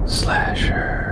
Slasher.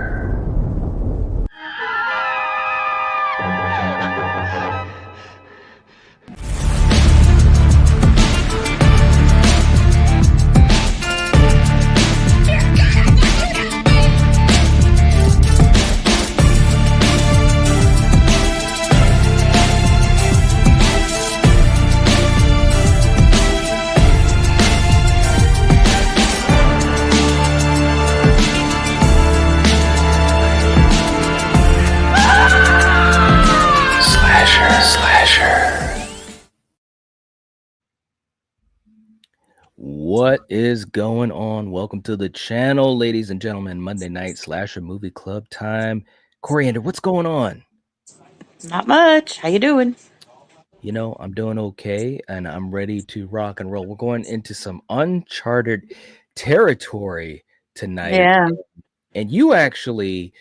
What is going on? Welcome to the channel, ladies and gentlemen. Monday night slasher movie club time. Coriander, what's going on? Not much. How you doing? You know, I'm doing okay, and I'm ready to rock and roll. We're going into some uncharted territory tonight. Yeah. And you actually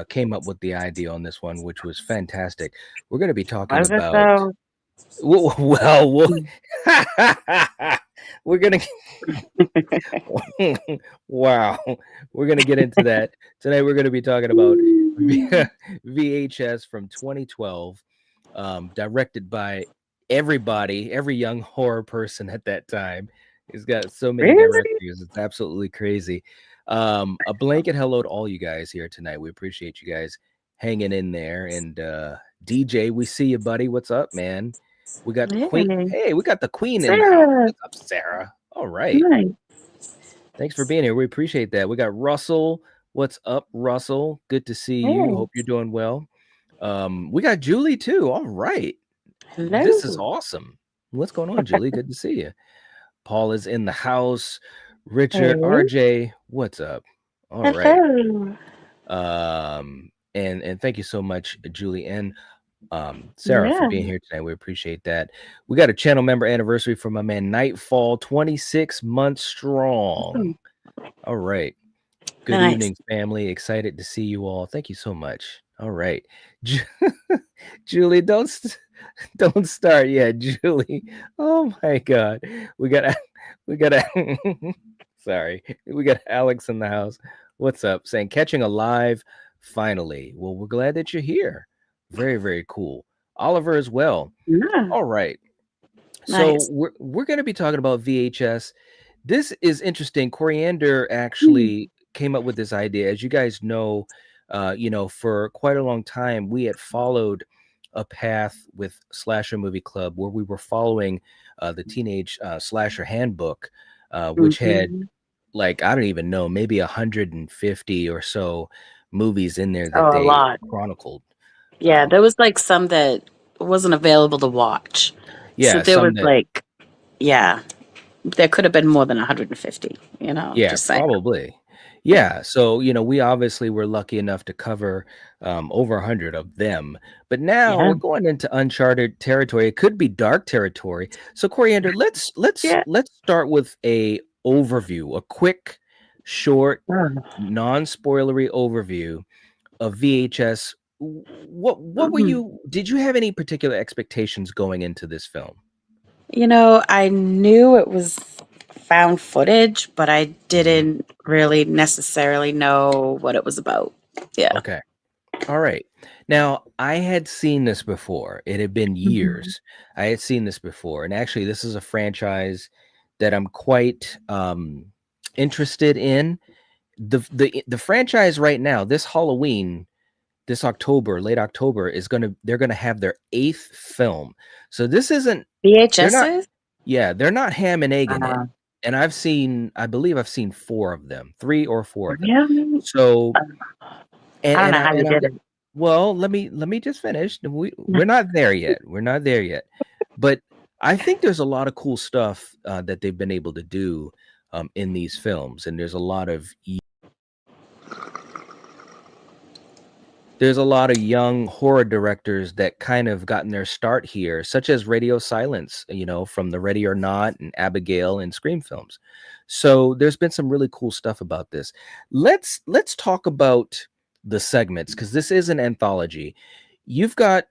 came up with the idea on this one, which was fantastic. We're going to be talking Was it about though? we're gonna wow, we're gonna get into that tonight. We're gonna be talking about VHS from 2012, directed by every young horror person at that time. He's got so many Really? directors, it's absolutely crazy. A blanket hello to all you guys here tonight. We appreciate you guys hanging in there. And DJ, we see you, buddy. What's up, man? We got the queen. Hey, we got the queen in the house. What's up, Sarah? All right. Nice. Thanks for being here. We appreciate that. We got Russell. What's up, Russell? Good to see you. Hope you're doing well. We got Julie too. All right. Hello. This is awesome. What's going on, Julie? Good to see you. Paul is in the house. Richard, Hey. RJ, what's up? All Hello. right. And thank you so much, Julie and Sarah, for being here today. We appreciate that. We got a channel member anniversary from my man Nightfall, 26 months strong. All right. Good evening, family. Excited to see you all. Thank you so much. All right. Julie, don't start yet, Julie. Oh my God. We got sorry. We got Alex in the house. What's up? Saying catching a live finally. Well, we're glad that you're here. Very, very cool. Oliver as well. Yeah. All right. So we're going to be talking about VHS. This is interesting. Coriander actually came up with this idea. As you guys know, for quite a long time, we had followed a path with Slasher Movie Club where we were following the Teenage Slasher Handbook, which had, like, I don't even know, maybe 150 or so movies in there that they chronicled. Yeah, there was like some that wasn't available to watch. Yeah, so there was there could have been more than 150, you know. Yeah, just saying. probably. Yeah, so we obviously were lucky enough to cover over 100 of them, but now we're going into uncharted territory. It could be dark territory. So Coriander, let's start with a overview, a quick, short, non-spoilery overview of VHS. What were you? Did you have any particular expectations going into this film? You know, I knew it was found footage, but I didn't really necessarily know what it was about. Yeah. Okay. All right. Now, I had seen this before. It had been years. I had seen this before. And actually, this is a franchise that I'm quite interested in. The franchise right now, this Halloween, this October, late October, they're gonna have their 8th film. So this isn't VHS. They're not ham and egg in it. And I believe I've seen 4 of them, 3 or 4 of them. Yeah. So I don't know how you did it. Well, let me just finish. We're not there yet. We're not there yet. But I think there's a lot of cool stuff that they've been able to do in these films, and there's a lot of young horror directors that kind of gotten their start here, such as Radio Silence, from the Ready or Not and Abigail and Scream films. So there's been some really cool stuff about this. Let's talk about the segments, because this is an anthology. You've got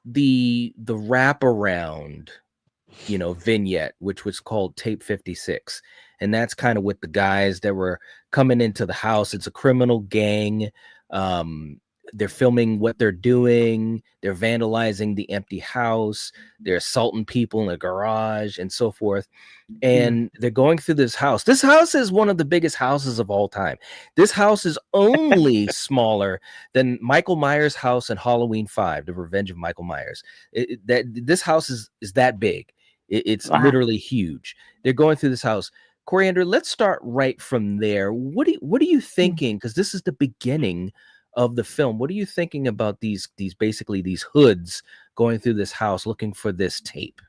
the wraparound vignette, which was called Tape 56. And that's kind of with the guys that were coming into the house. It's a criminal gang. They're filming what they're doing. They're vandalizing the empty house. They're assaulting people in the garage and so forth. Yeah. And they're going through this house. This house is one of the biggest houses of all time. This house is only smaller than Michael Myers' house in Halloween 5, The Revenge of Michael Myers. This house is that big. It's Wow. literally huge. They're going through this house. Coriander, let's start right from there. What are you thinking? Because this is the beginning of the film. What are you thinking about these basically these hoods going through this house looking for this tape?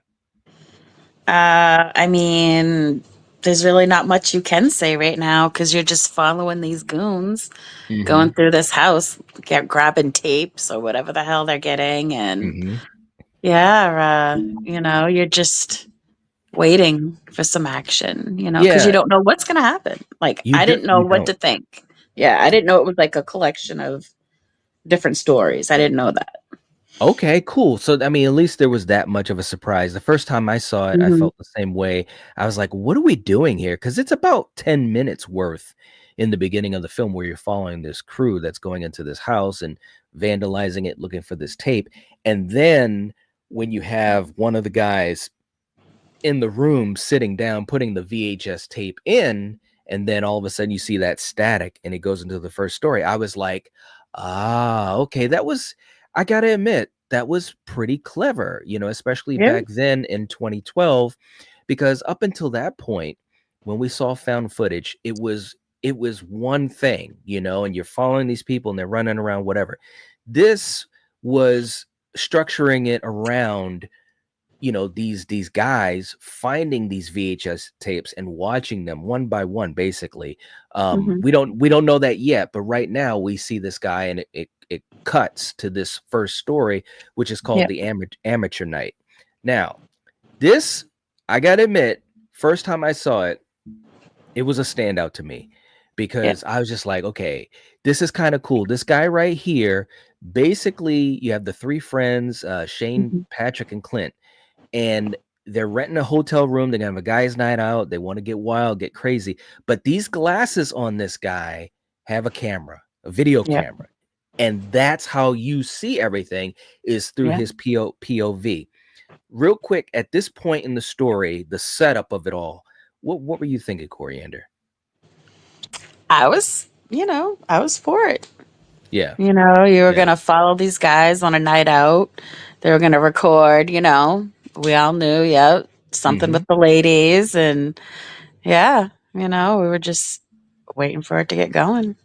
I mean, there's really not much you can say right now because you're just following these goons Mm-hmm. going through this house, grabbing tapes or whatever the hell they're getting. And Mm-hmm. yeah, you're just waiting for some action, because you Yeah, don't know what's going to happen. Like, you I do didn't know you what don't. to think. Yeah, I didn't know it was like a collection of different stories. I didn't know that. Okay, cool. So, I mean, at least there was that much of a surprise. The first time I saw it, I Hmm. felt the same way. I was like, what are we doing here? Because it's about 10 minutes worth in the beginning of the film where you're following this crew that's going into this house and vandalizing it, looking for this tape. And then when you have one of the guys in the room sitting down putting the VHS tape in, and then all of a sudden you see that static and it goes into the first story. I was like, okay, I got to admit that was pretty clever, especially Yeah. back then in 2012, because up until that point when we saw found footage, it was one thing, and you're following these people and they're running around whatever. This was structuring it around these guys finding these VHS tapes and watching them one by one, basically. Hmm. We don't know that yet, but right now we see this guy and it cuts to this first story, which is called Yeah. the amateur night. Now, this, I gotta admit, first time I saw it, it was a standout to me Yeah. because I was just like, okay, this is kind of cool. This guy right here, basically, you have the three friends, Shane, Hmm. Patrick, and Clint, and they're renting a hotel room. They're gonna have a guy's night out. They want to get wild, get crazy. But these glasses on this guy have a camera, a video Yeah. camera. And that's how you see everything is through Yeah. his POV. Real quick, at this point in the story, the setup of it all, what were you thinking, Coriander? I was for it. Yeah. You were Yeah. going to follow these guys on a night out. They were going to record, we all knew, yeah, something Hmm. with the ladies. And yeah, we were just waiting for it to get going.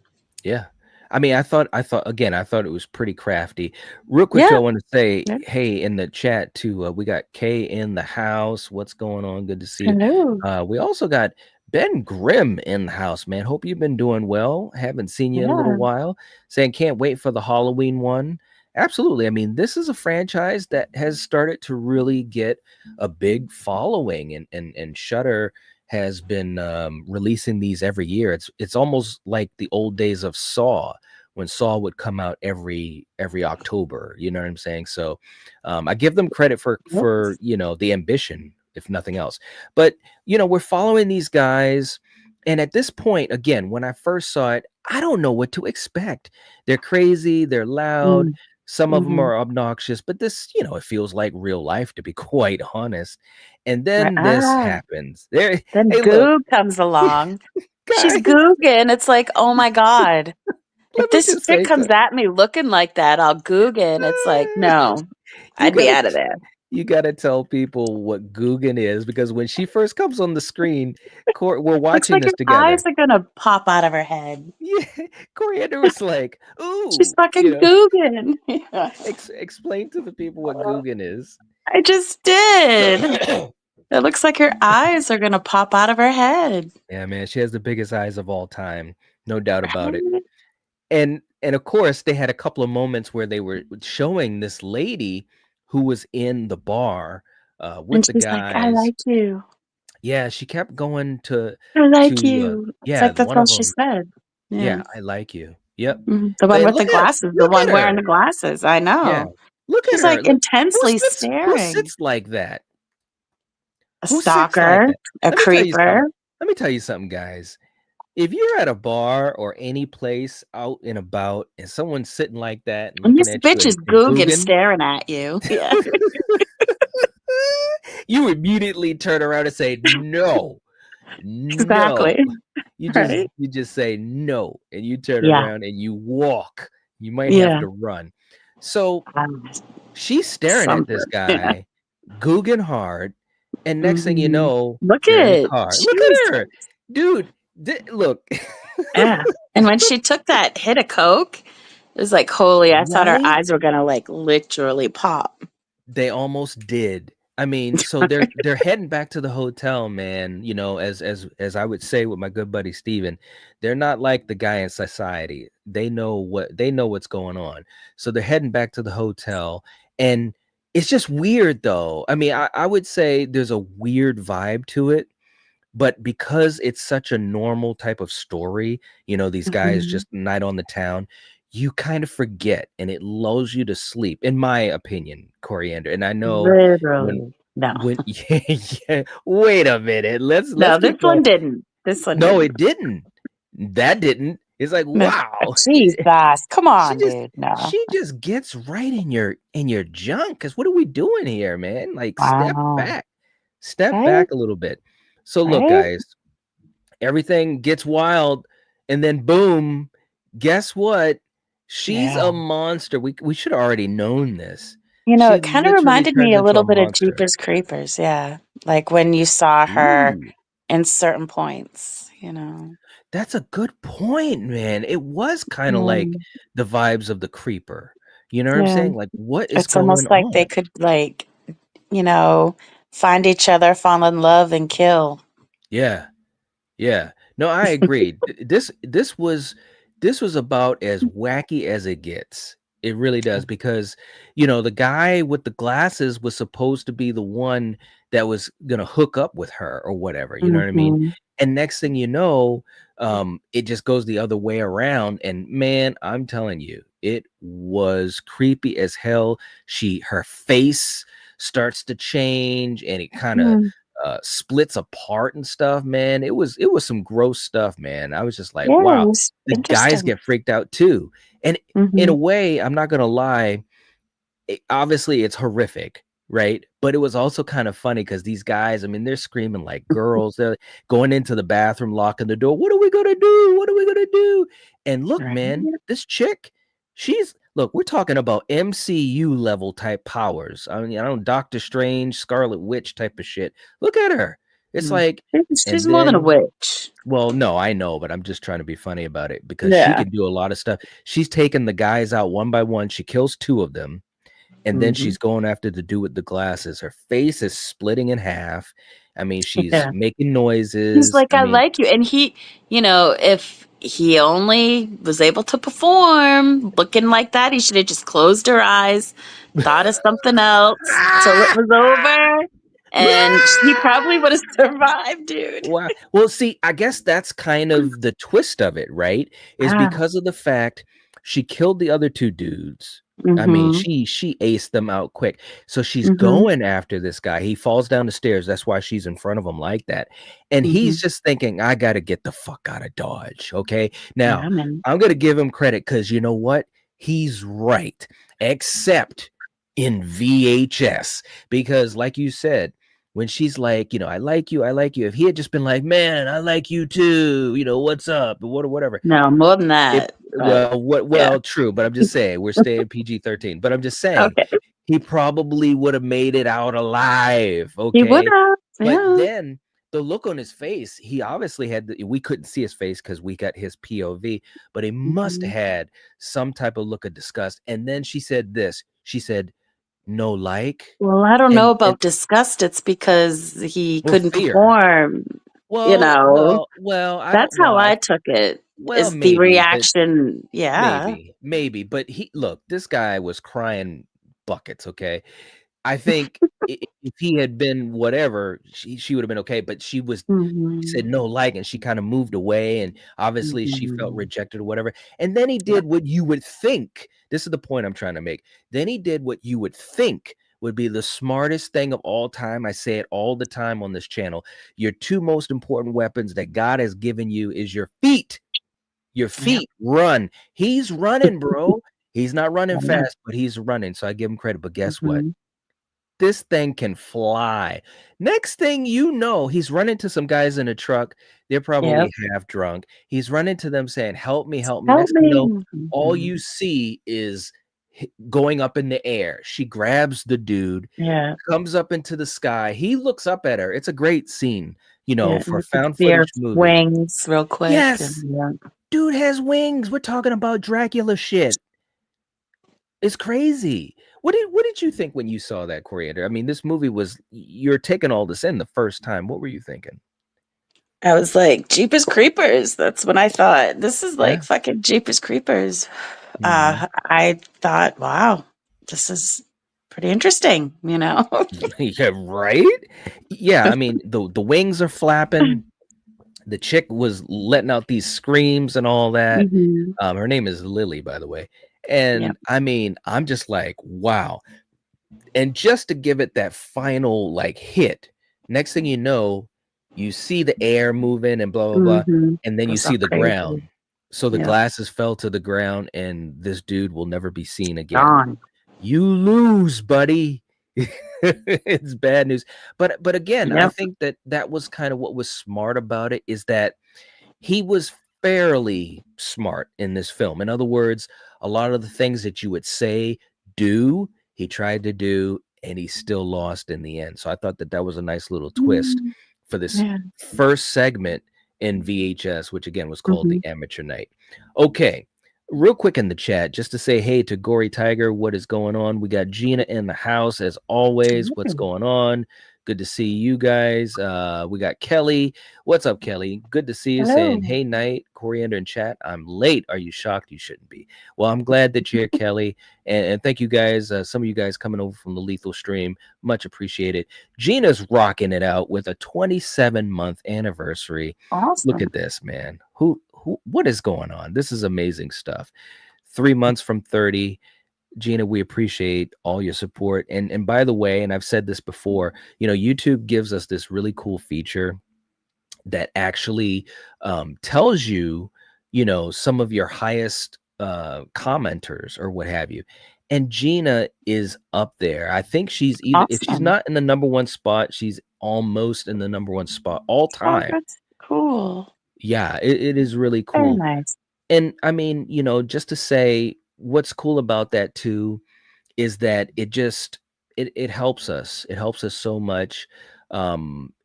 Yeah. I mean, I thought it was pretty crafty. Real quick, Yeah. Joe, I want to say, Yeah. hey, in the chat too, we got Kay in the house. What's going on? Good to see you. Hello. We also got Ben Grimm in the house, man. Hope you've been doing well. Haven't seen you in a little Yeah. while. Saying can't wait for the Halloween one. Absolutely. I mean, this is a franchise that has started to really get a big following, and Shudder has been releasing these every year. It's almost like the old days of Saw, when Saw would come out every October. You know what I'm saying? So I give them credit for the ambition, if nothing else. But we're following these guys, and at this point, again, when I first saw it, I don't know what to expect. They're crazy, they're loud. Mm. Some of them Hmm. are obnoxious, but this, it feels like real life, to be quite honest. And Right. then this happens. There, Then hey, look, Goog comes along. She's guys, Googing. It's like, oh my God. If let me this just chick say comes something. at me looking like that, I'll Googin. It's like, no, You I'd be gotta out of there. you gotta tell people what Guggen is, because when she first comes on the screen, we're Looks watching like this her eyes together. are gonna pop out of her head. Yeah, Coriander was like, She's "Ooh, fucking Googin. Yeah. explain to the people what Guggen is." I just did. It looks like her eyes are gonna pop out of her head. Yeah, man, she has the biggest eyes of all time, no doubt about it. Right? And of course, they had a couple of moments where they were showing this lady who was in the bar And with the she's like, I guys. like you. Yeah, she kept going I like to you. It's yeah, like that's one all of she them. said. Yeah. Yeah, I like you. Yep. The one And with the glasses, the look one at wearing the her. glasses. I Yeah. know. Look at She's her. like Look, intensely who staring. sits like that? A Who sits like stalker, that? a Let me tell you something. creeper. Let me tell you something, guys. If you're at a bar or any place out and about and someone's sitting like that and And looking this at you bitch is and Guggen googing, staring at you. Yeah, you immediately turn around and say, "No, no." exactly. You just Right? you just say no, and you turn Yeah, around and you walk. You might have yeah. to run. So Um, she's staring at this something. Yeah. guy, googing hard, and next thing you Mhm. know, Look they're in the at car. Look Jesus. at her, dude. Look, Yeah. And when she took that hit of coke, it was like, holy, I thought her right? eyes were gonna like literally pop. They almost did. I mean, so they're heading back to the hotel, man. You know, as I would say with my good buddy Steven, they're not like the guy in society. They know what's going on. So they're heading back to the hotel, and it's just weird though. I mean, I would say there's a weird vibe to it, but because it's such a normal type of story, you know, these guys Mhm. just night on the town, you kind of forget and it lulls you to sleep, in my opinion, Coriander. And I know when Literally. No. yeah, yeah, wait a minute. Let's No, this keep going. one didn't. This one No, didn't. it didn't. That didn't. It's like, No. wow. Jesus. Come She on, just dude. No. she just gets right in your junk. Cause what are we doing here, man? Like Wow. step Right? back a little bit. So look, Right? guys, everything gets wild, and then boom, guess what? She's Yeah. a monster. We should have already known this. You know, She it kind of literally reminded me turns a into little a bit of monster. Jeepers Creepers. Yeah. Like when you saw her Ooh, in certain points, you know. that's a good point, man. It was kind of like Mm, the vibes of the creeper. You know what I'm yeah. saying? Like, what is It's going almost like they on? could, like, you know, find each other, fall in love, and kill. Yeah. Yeah. No, I agree. This was about as wacky as it gets. It really does because you know, the guy with the glasses was supposed to be the one that was going to hook up with her or whatever, you know what I mean? Hmm. And next thing you know, it just goes the other way around and man, I'm telling you, it was creepy as hell. Her face starts to change and it kind of Mm. splits apart and stuff, man. It was some gross stuff, man. I was just like, Yeah, it wow. was The guys interesting. get freaked out too. And in a Hmm. way, I'm not gonna lie, obviously it's horrific, right? But it was also kind of funny because these guys, I mean, they're screaming like girls. They're going into the bathroom, locking the door. What are we gonna do? What are we gonna do? And look, Right? man, this chick, we're talking about MCU level type powers. I mean, I don't Doctor Strange, Scarlet Witch type of shit. Look at her. It's Mm. like, She's and more than a then witch. well, no, I know, but I'm just trying to be funny about it because she Yeah. can do a lot of stuff. She's taking the guys out one by one. She kills two of them and then Hmm. she's going after the dude with the glasses. Her face is splitting in half. I mean, she's Yeah. making He's noises. like, I I mean, like you. And he, you know, if he only was able to perform looking like that, he should have just closed her eyes, thought of something else till it was over. And he probably would have survived, dude. wow. Well, see, I guess that's kind of the twist of it, right? Is Ah. because of the fact she killed the other two dudes. I mean, Mm-hmm. she aced them out quick. So she's Mm-hmm. going after this guy. He falls down the stairs. That's why she's in front of him like that. And Mm-hmm. he's just thinking, I got to get the fuck out of Dodge. Okay. Now, Yeah, man. I'm going to give him credit because you know what? He's right, except in VHS. Because, like you said, when she's like, you know, I like you, I like you. If he had just been like, man, I like you too, you know, what's up, whatever. No, more than It that. But well, what yeah. well, true, but I'm just saying we're staying PG-13. But I'm just saying Okay. he probably would have made it out alive. He would Okay. have. But Yeah. then the look on his face, he obviously we couldn't see his face because we got his POV, but he must have Mm-hmm. had some type of look of disgust. And then she said this. She said, no like, Well, I don't know and about disgust. It's because he well, couldn't fear. perform, you know. I don't That's how I I took it, well, is the maybe, but reaction. Yeah. maybe, but this guy was crying buckets, okay? I think if he had been whatever, she would have been okay, but she said Mhm. no like, and she kind of moved away, and obviously she felt Mhm. rejected or whatever. And then he Yep. did what you would think. This is the point I'm trying to make. Then he did what you would think would be the smartest thing of all time. I say it all the time on this channel. Your two most important weapons that God has given you is your feet. Your Yep. feet run. He's running, bro. He's not running Yeah. fast, but he's running. So I give him credit. But guess what? Mm-hmm. This thing can fly. Next thing you know, he's running to some guys in a truck. They're Yep. probably half drunk. He's running to them saying, help me, help me. Help Next thing you know, me. all Mhm. you see is going up in the air. She grabs the dude, Yeah. comes up into the sky. He looks up at her. It's a great scene, Yeah. for You a could found see her footage movie. wings real quick. And Yes, yeah. dude has wings. We're talking about Dracula shit. It's crazy. What did you think when you saw that, Coriander? I mean, this movie was you're taking all this in the first time. What were you thinking? I was like, Jeepers Creepers. That's when I thought this is Yeah. like fucking Jeepers Creepers. Mhm. I thought, wow, this is pretty interesting, you know? Yeah, right? Yeah, I mean, the wings are flapping. The chick was letting out these screams and all that. Hmm. Her name is Lily, by the way. Yeah. And I mean, I'm just like, wow. And just to give it that final like hit, next thing you know, you see the air moving and blah blah blah, Hmm. and then It you was all see the crazy. ground. So the Yeah. glasses fell to the ground, and this dude will never be seen again. Gone. You lose, buddy. It's bad news. But again, I Yep. think that that was kind of what was smart about it is that he was fairly smart in this film. In other words, a lot of the things that you would say, do, he tried to do, and he still lost in the end. So I thought that that was a nice little twist Mm. for this Yeah. first segment in VHS, which again was called Hmm. the Amateur Night. Okay, real quick in the chat, just to say hey to Gory Tiger, what is going on? We got Gina in the house as always. What's going on? Good to see you guys. We got Kelly. What's up, Kelly? Good to see you. Saying, Hello. hey, Night, Coriander in chat. I'm late. Are you shocked? You shouldn't be. Well, I'm glad that you're here, Kelly. And thank you guys. Some of you guys coming over from the Lethal Stream. Much appreciated. Gina's rocking it out with a 27-month anniversary. Look Awesome. at this, man. What is going on? This is amazing stuff. 3 months from 30. Gina, we appreciate all your support. And by the way, and I've said this before, YouTube gives us this really cool feature that actually tells you, some of your highest commenters or what have you. And Gina is up there. I think she's either, if she's Awesome. not in the number one spot, she's almost in the number one spot all Oh, time. that's cool. Yeah, it is really Very cool. nice. And I mean, just to say what's cool about that too is that it helps us. It helps us so much.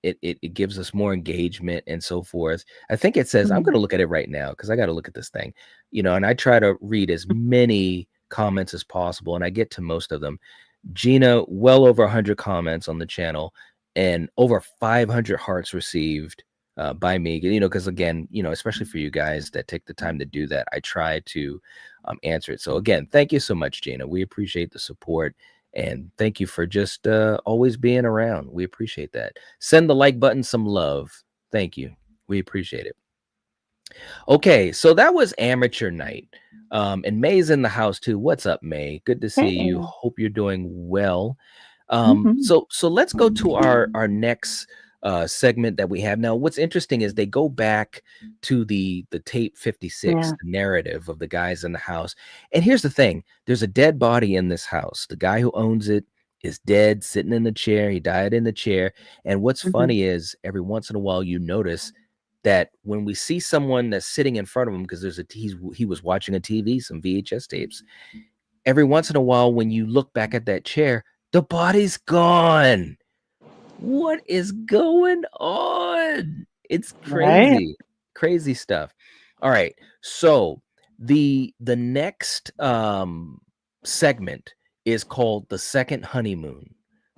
It gives us more engagement and so forth. I think it says I'm Mhm. going to look at it right now because I got to look at this thing, and I try to read as many comments as possible, and I get to most of them. Gina, well over 100 comments on the channel and over 500 hearts received by me, because again, especially for you guys that take the time to do that, I try to answer it. So again, thank you so much, Gina. We appreciate the support and thank you for just always being around. We appreciate that. Send the like button some love. Thank you. We appreciate it. Okay, so that was Amateur Night. And May's in the house too. What's up, May? Good to see you. Hey. Hope you're doing well. Mhm. So let's go to our next segment that we have now. What's interesting is they go back to the tape 56, Yeah. the narrative of the guys in the house. And here's the thing: there's a dead body in this house. The guy who owns it is dead, sitting in the chair. He died in the chair. And what's Mhm. funny is every once in a while you notice that when we see someone that's sitting in front of him because he was watching a TV, some VHS tapes, every once in a while when you look back at that chair, the body's gone. What is going on? It's Right? crazy. Crazy stuff. All right. So the next segment is called the Second Honeymoon.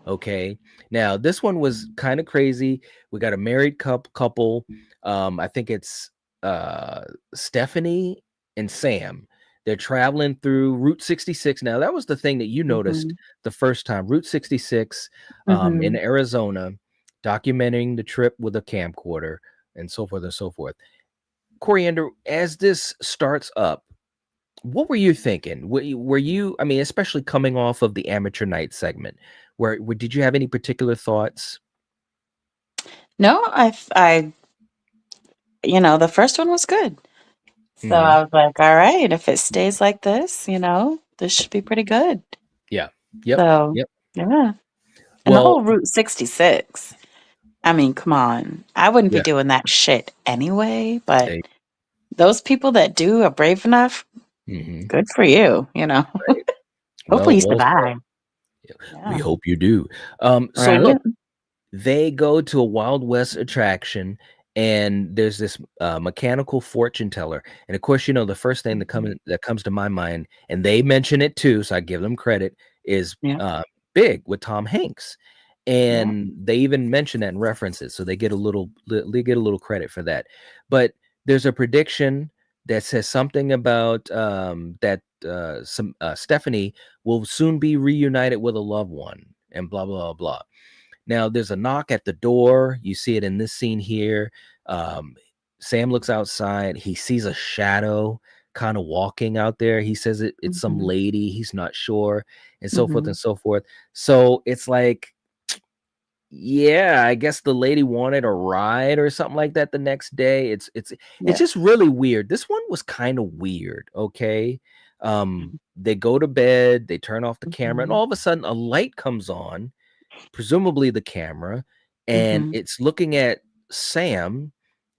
Okay. Now this one was kind of crazy. We got a married couple. I think it's Stephanie and Sam. They're traveling through Route 66. Now that was the thing that you noticed Mhm. the first time. Route 66 in Mhm. Arizona, documenting the trip with a camcorder and so forth and so forth. Coriander, as this starts up, what were you thinking? Were you, I mean, especially coming off of the Amateur Night segment, Where did you have any particular thoughts? No, the first one was good. So Mhm. I was like, all right, if it stays like this, this should be pretty good. Yeah. Yep. So, Yep. yeah. And the Well, whole Route 66. I mean, come on. I wouldn't be yeah. doing that shit anyway, but They those people that do are brave enough, Mhm. good for you, Right. Hopefully Well, you well said. survive. Yeah. We Yeah. hope you do. So Right? look, they go to a Wild West attraction, and there's this mechanical fortune teller. And of course, the first thing Mhm. that comes to my mind, and they mention it too, so I give them credit, is Yeah. Big with Tom Hanks. Yeah. And they even mention that in references, so they get a little credit for that. But there's a prediction that says something about that some Stephanie will soon be reunited with a loved one, and blah blah blah. Now there's a knock at the door. You see it in this scene here. Um, Sam looks outside. He sees a shadow kind of walking out there. He says it's some Mhm. lady. He's not sure, and so forth Mhm. and so forth. So it's like, yeah, I guess the lady wanted a ride or something like that the next day. It's Yeah. just really weird. This one was kind of weird, okay? Mhm. They go to bed, they turn off the camera, and Mhm. all of a sudden a light comes on, presumably the camera, and Mhm. it's looking at Sam,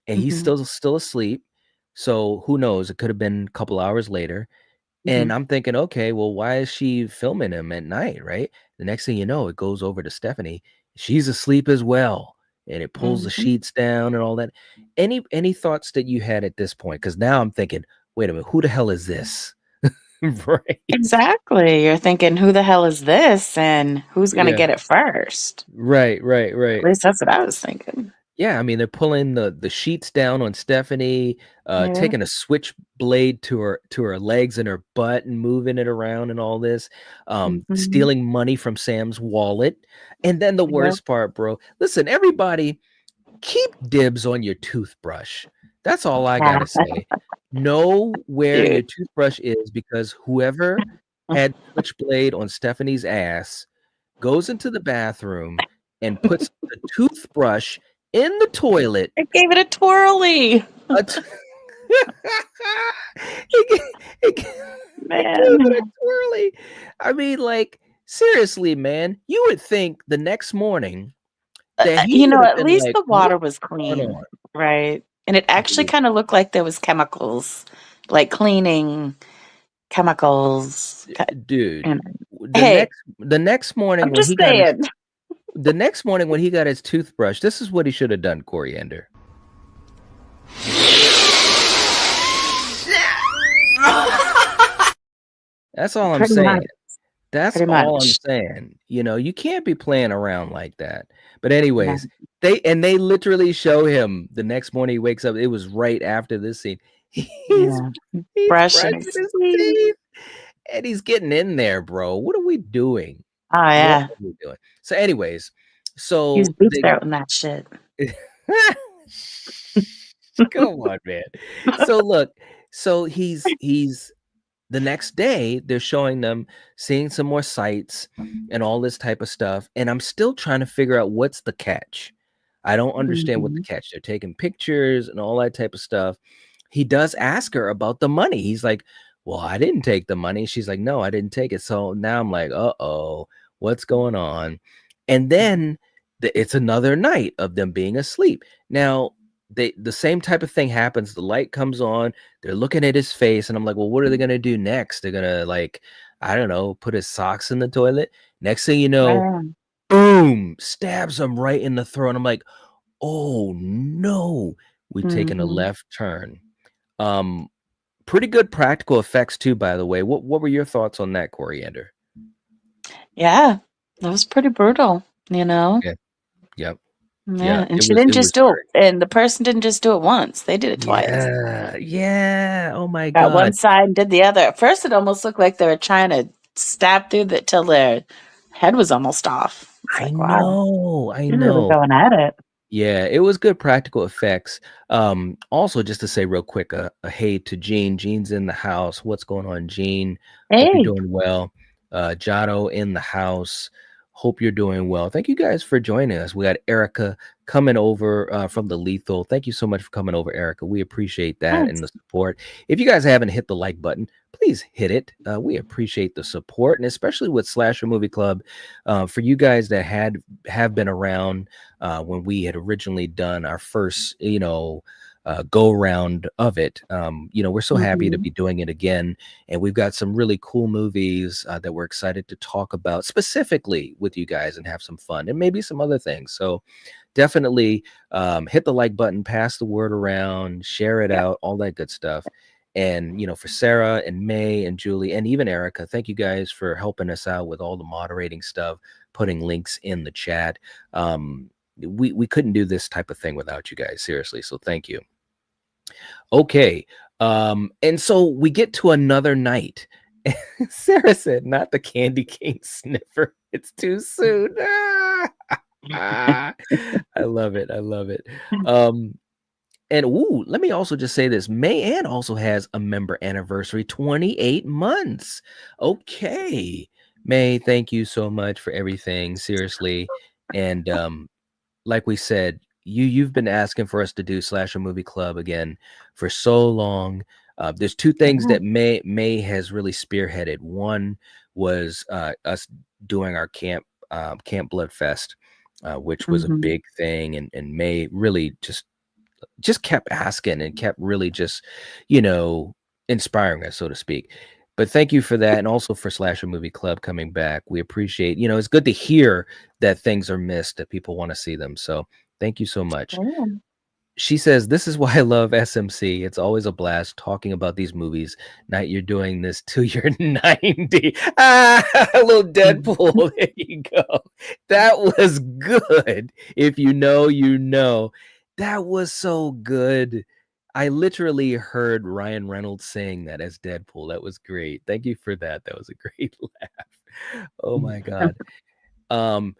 and he's Mhm. still asleep. So who knows? It could have been a couple hours later. And Mhm. I'm thinking, okay, well, why is she filming him at night, right? The next thing you know, it goes over to Stephanie. She's asleep as well, and it pulls the Mhm. sheets down and all that. Any thoughts that you had at this point? Because now I'm thinking, wait a minute, who the hell is this? Right? Exactly. You're thinking, "Who the hell is this, and who's gonna Yeah. get it first?" Right, right, At right. least that's what I was thinking. Yeah, I mean, they're pulling the sheets down on Stephanie, Yeah. taking a switchblade to her legs and her butt and moving it around and all this, Mhm. stealing money from Sam's wallet. And then the Yep. worst part, bro. Listen, everybody, keep dibs on your toothbrush. That's all I Yeah, gotta say. Know where your dude. toothbrush is, because whoever had switchblade on Stephanie's ass goes into the bathroom and puts the toothbrush in the toilet. I gave it a twirly. A t he ga he ga he gave it a Man. twirly. I mean, like, seriously, man, you would think the next morning that he would have At been least like, the water "What's was going clean, on?" right? And it actually Dude, kinda looked like there was chemicals, like cleaning chemicals, dude, you know. the Hey, next morning I'm when just he got his saying. the next morning when he got his toothbrush, this is what he should have done, Coriander. That's all I'm Pretty much, saying. That's pretty all I'm much. saying. You can't be playing around like that. But No. anyways, they literally show him the next morning he wakes up. It was right after this scene. He's Yeah. he's Brushing brushing his his teeth. teeth and he's getting in there, bro. What are we doing? Oh, What yeah. are we doing? So, anyways, He's so deep they throating that shit. come on, man. So look, so he's the next day they're showing them seeing some more sights and all this type of stuff, and I'm still trying to figure out what's the catch. I don't understand what the Mhm. catch. They're taking pictures and all that type of stuff. He does ask her about the money. He's like, well, I didn't take the money. She's like, no, I didn't take it. So now I'm like, uh-oh, what's going on? And then it's another night of them being asleep. Now the same type of thing happens. The light comes on, they're looking at his face, and I'm like, well, what are they gonna do next? They're gonna, like, I don't know, put his socks in the toilet. Next thing you know, Man. boom, stabs him right in the throat. I'm like, oh no, we've taken a Mhm. left turn. Um, Pretty good practical effects too, by the way. What were your thoughts on that, Coriander? Yeah. That was pretty brutal, you know? Yeah, yep, yeah. Yeah, and It she was didn't it just was do very, it and the person didn't just do it once, they did it twice. yeah, yeah. Oh my Got one god. side and did the other. At first, it almost looked like they were trying to stab through the till their head was almost off. It's I like, wow, know, I you're really know. going at it. Yeah, it was good practical effects. Also, just to say real quick, a hey to Gene. Gene's in the house. What's going on, Gene? Hope you're Hey. doing well. Jado in the house. Hope you're doing well. Thank you guys for joining us. We got Erica coming over from the Lethal. Thank you so much for coming over, Erica. We appreciate that and Yes. the support. If you guys haven't hit the like button, please hit it. We appreciate the support, and especially with Slasher Movie Club, for you guys that have been around when we had originally done our first, go round of it. We're so happy to Mm-hmm. be doing it again, and we've got some really cool movies that we're excited to talk about specifically with you guys and have some fun and maybe some other things. So definitely hit the like button, pass the word around, share it Yep. out, all that good stuff. And for Sarah and May and Julie and even Erica, thank you guys for helping us out with all the moderating stuff, putting links in the chat. We couldn't do this type of thing without you guys, seriously. So thank you. Okay. And so we get to another night. Sarah said, not the candy cane sniffer. It's too soon. I love it. I love it. And let me also just say this. May Ann also has a member anniversary, 28 months. Okay. May, thank you so much for everything. Seriously. And like we said, you've been asking for us to do Slasher Movie Club again for so long. There's two things Yeah. that May has really spearheaded. One was us doing our Camp Blood Fest, which was a Mm-hmm. big thing, and May really just kept asking and kept really just inspiring us, so to speak. But thank you for that, and also for Slasher Movie Club coming back. We appreciate, it's good to hear that things are missed, that people want to see them. So thank you so much. Yeah. She says, this is why I love SMC. It's always a blast talking about these movies. Night, you're doing this till you're 90. A little Deadpool. There you go. That was good. If you know, you know. That was so good. I literally heard Ryan Reynolds saying that as Deadpool. That was great. Thank you for that. That was a great laugh. Oh my God. Um,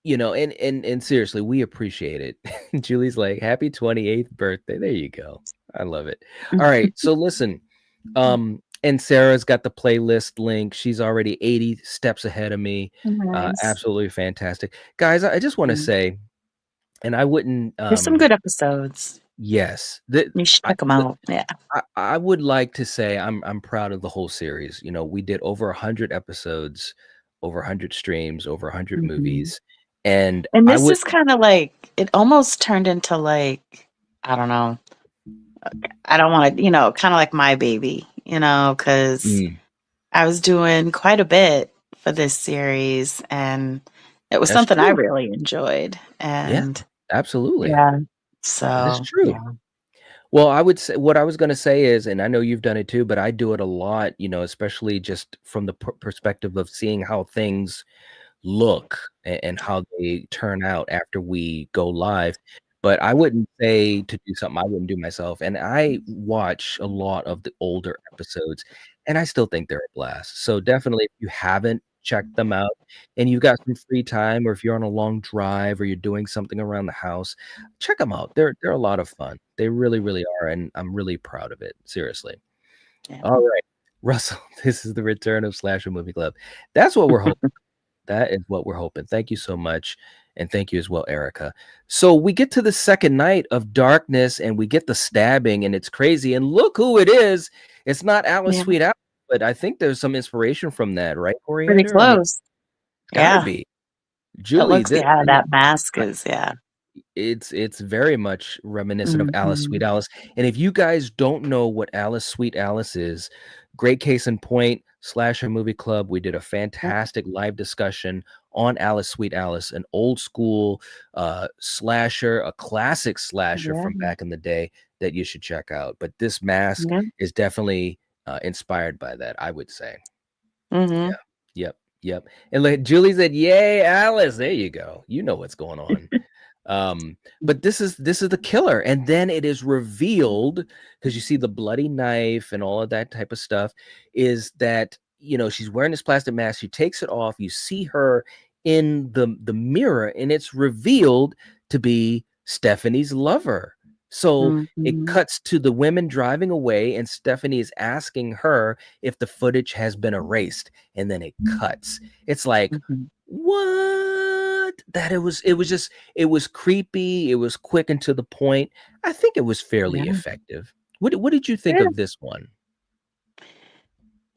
and seriously, we appreciate it. Julie's like, happy 28th birthday. There you go. I love it. All right. So listen, and Sarah's got the playlist link. She's already 80 steps ahead of me. Nice. Absolutely fantastic. Guys, I just want to say, and I wouldn't There's some good episodes. yes. You should check them out. Yeah. I would like to say I'm proud of the whole series. We did over 100 episodes, over 100 streams, over 100 Mm-hmm. movies. And And I this would is kind of like, it almost turned into like, I don't know. I don't want to, kind of like my baby, because I was doing quite a bit for this series and it was that's something I true. really enjoyed. Yeah, And absolutely. yeah, That is so true. yeah. Well, I would say what I was going to say is, and I know you've done it too, but I do it a lot, especially just from the perspective of seeing how things look and how they turn out after we go live. But I wouldn't say to do something I wouldn't do myself. And I watch a lot of the older episodes, and I still think they're a blast. So definitely, if you haven't checked them out and you've got some free time, or if you're on a long drive or you're doing something around the house, check them out. They're a lot of fun. They really, really are, and I'm really proud of it. Seriously. Yeah. All right, Russell, this is the return of Slasher Movie Club. That's what we're hoping. That is what we're hoping. Thank you so much. And thank you as well, Erica. So we get to the second night of darkness and we get the stabbing, and it's crazy. And look who it is. It's not Alice Yeah. Sweet Alice, but I think there's some inspiration from that, right, Pretty Coriander? I mean, close. it's gotta Yeah. be. It Julie, looks, yeah, that mask is, yeah. it's very much reminiscent of Alice Sweet Mhm. Alice. And if you guys don't know what Alice Sweet Alice is, great case in point, Slasher Movie Club. We did a Yep. fantastic live discussion on Alice Sweet Alice, an old school slasher, a classic slasher Yeah. from back in the day that you should check out. But this mask Yeah. is definitely inspired by that, I would say. Mhm. Yeah. Yep. Yep. And like Julie said, yay, Alice. There you go. You know what's going on. But this is the killer, and then it is revealed, because you see the bloody knife and all of that type of stuff, is that she's wearing this plastic mask. She takes it off, you see her in the mirror, and it's revealed to be Stephanie's lover. So it Mhm. cuts to the women driving away, and Stephanie is asking her if the footage has been erased, and then it cuts. It's like, Mhm. What? That it was creepy, it was quick and to the point. I think it was fairly Yeah. effective. What did you think Yeah. of this one?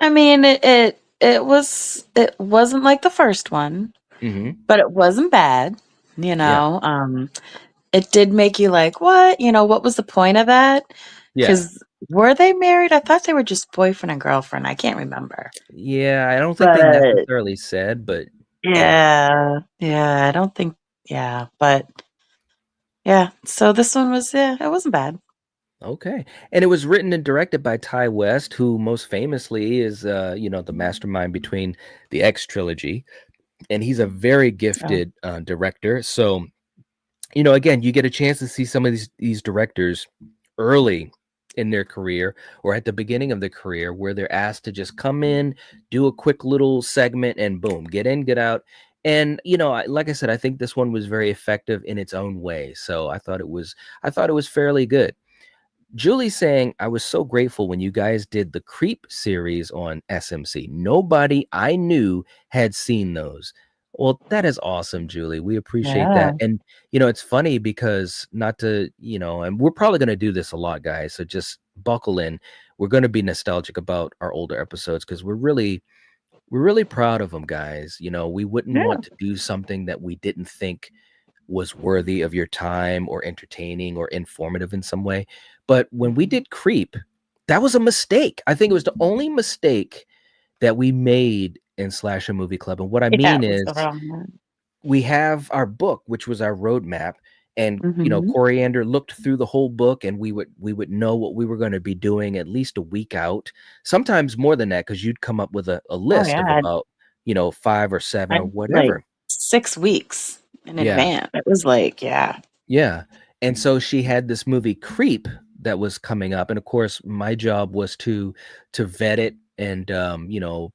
I mean, it wasn't like the first one, Mhm. but it wasn't bad, Yeah. it did make you like, "What?" What was the point of that? Yeah. Because were they married? I thought they were just boyfriend and girlfriend, I can't remember. Yeah, I don't think they But necessarily said, but yeah. yeah, yeah, I don't think yeah, but yeah, so this one was yeah, it wasn't bad. Okay. And it was written and directed by Ty West, who most famously is the mastermind between the X trilogy, and he's a very Oh, gifted director. So, again, you get a chance to see some of these directors early in their career or at the beginning of their career where they're asked to just come in, do a quick little segment and boom, get in, get out. And like I said, I think this one was very effective in its own way. So I thought it was fairly good. Julie's saying, I was so grateful when you guys did the Creep series on SMC. Nobody I knew had seen those. Well, that is awesome, Julie. We appreciate yeah. that. And, it's funny because not to, and we're probably going to do this a lot, guys. So just buckle in. We're going to be nostalgic about our older episodes because we're really proud of them, guys. We wouldn't Yeah. want to do something that we didn't think was worthy of your time or entertaining or informative in some way. But when we Mhm. did Creep, that was a mistake. I think it was the only mistake that we made in Slasher Movie Club. And what I Yeah, mean it was the is wrong one. we have our book, which was our roadmap. And Mhm. Coriander looked through the whole book and we would know what we were going to be doing at least a week out, sometimes more than that, because you'd come up with a Oh, list of yeah, about, 5 or 7 or I'd like whatever. 6 weeks in Yeah. advance. It was like, yeah. Yeah, and so she had this movie Creep that was coming up, and of course, my job was to vet it and,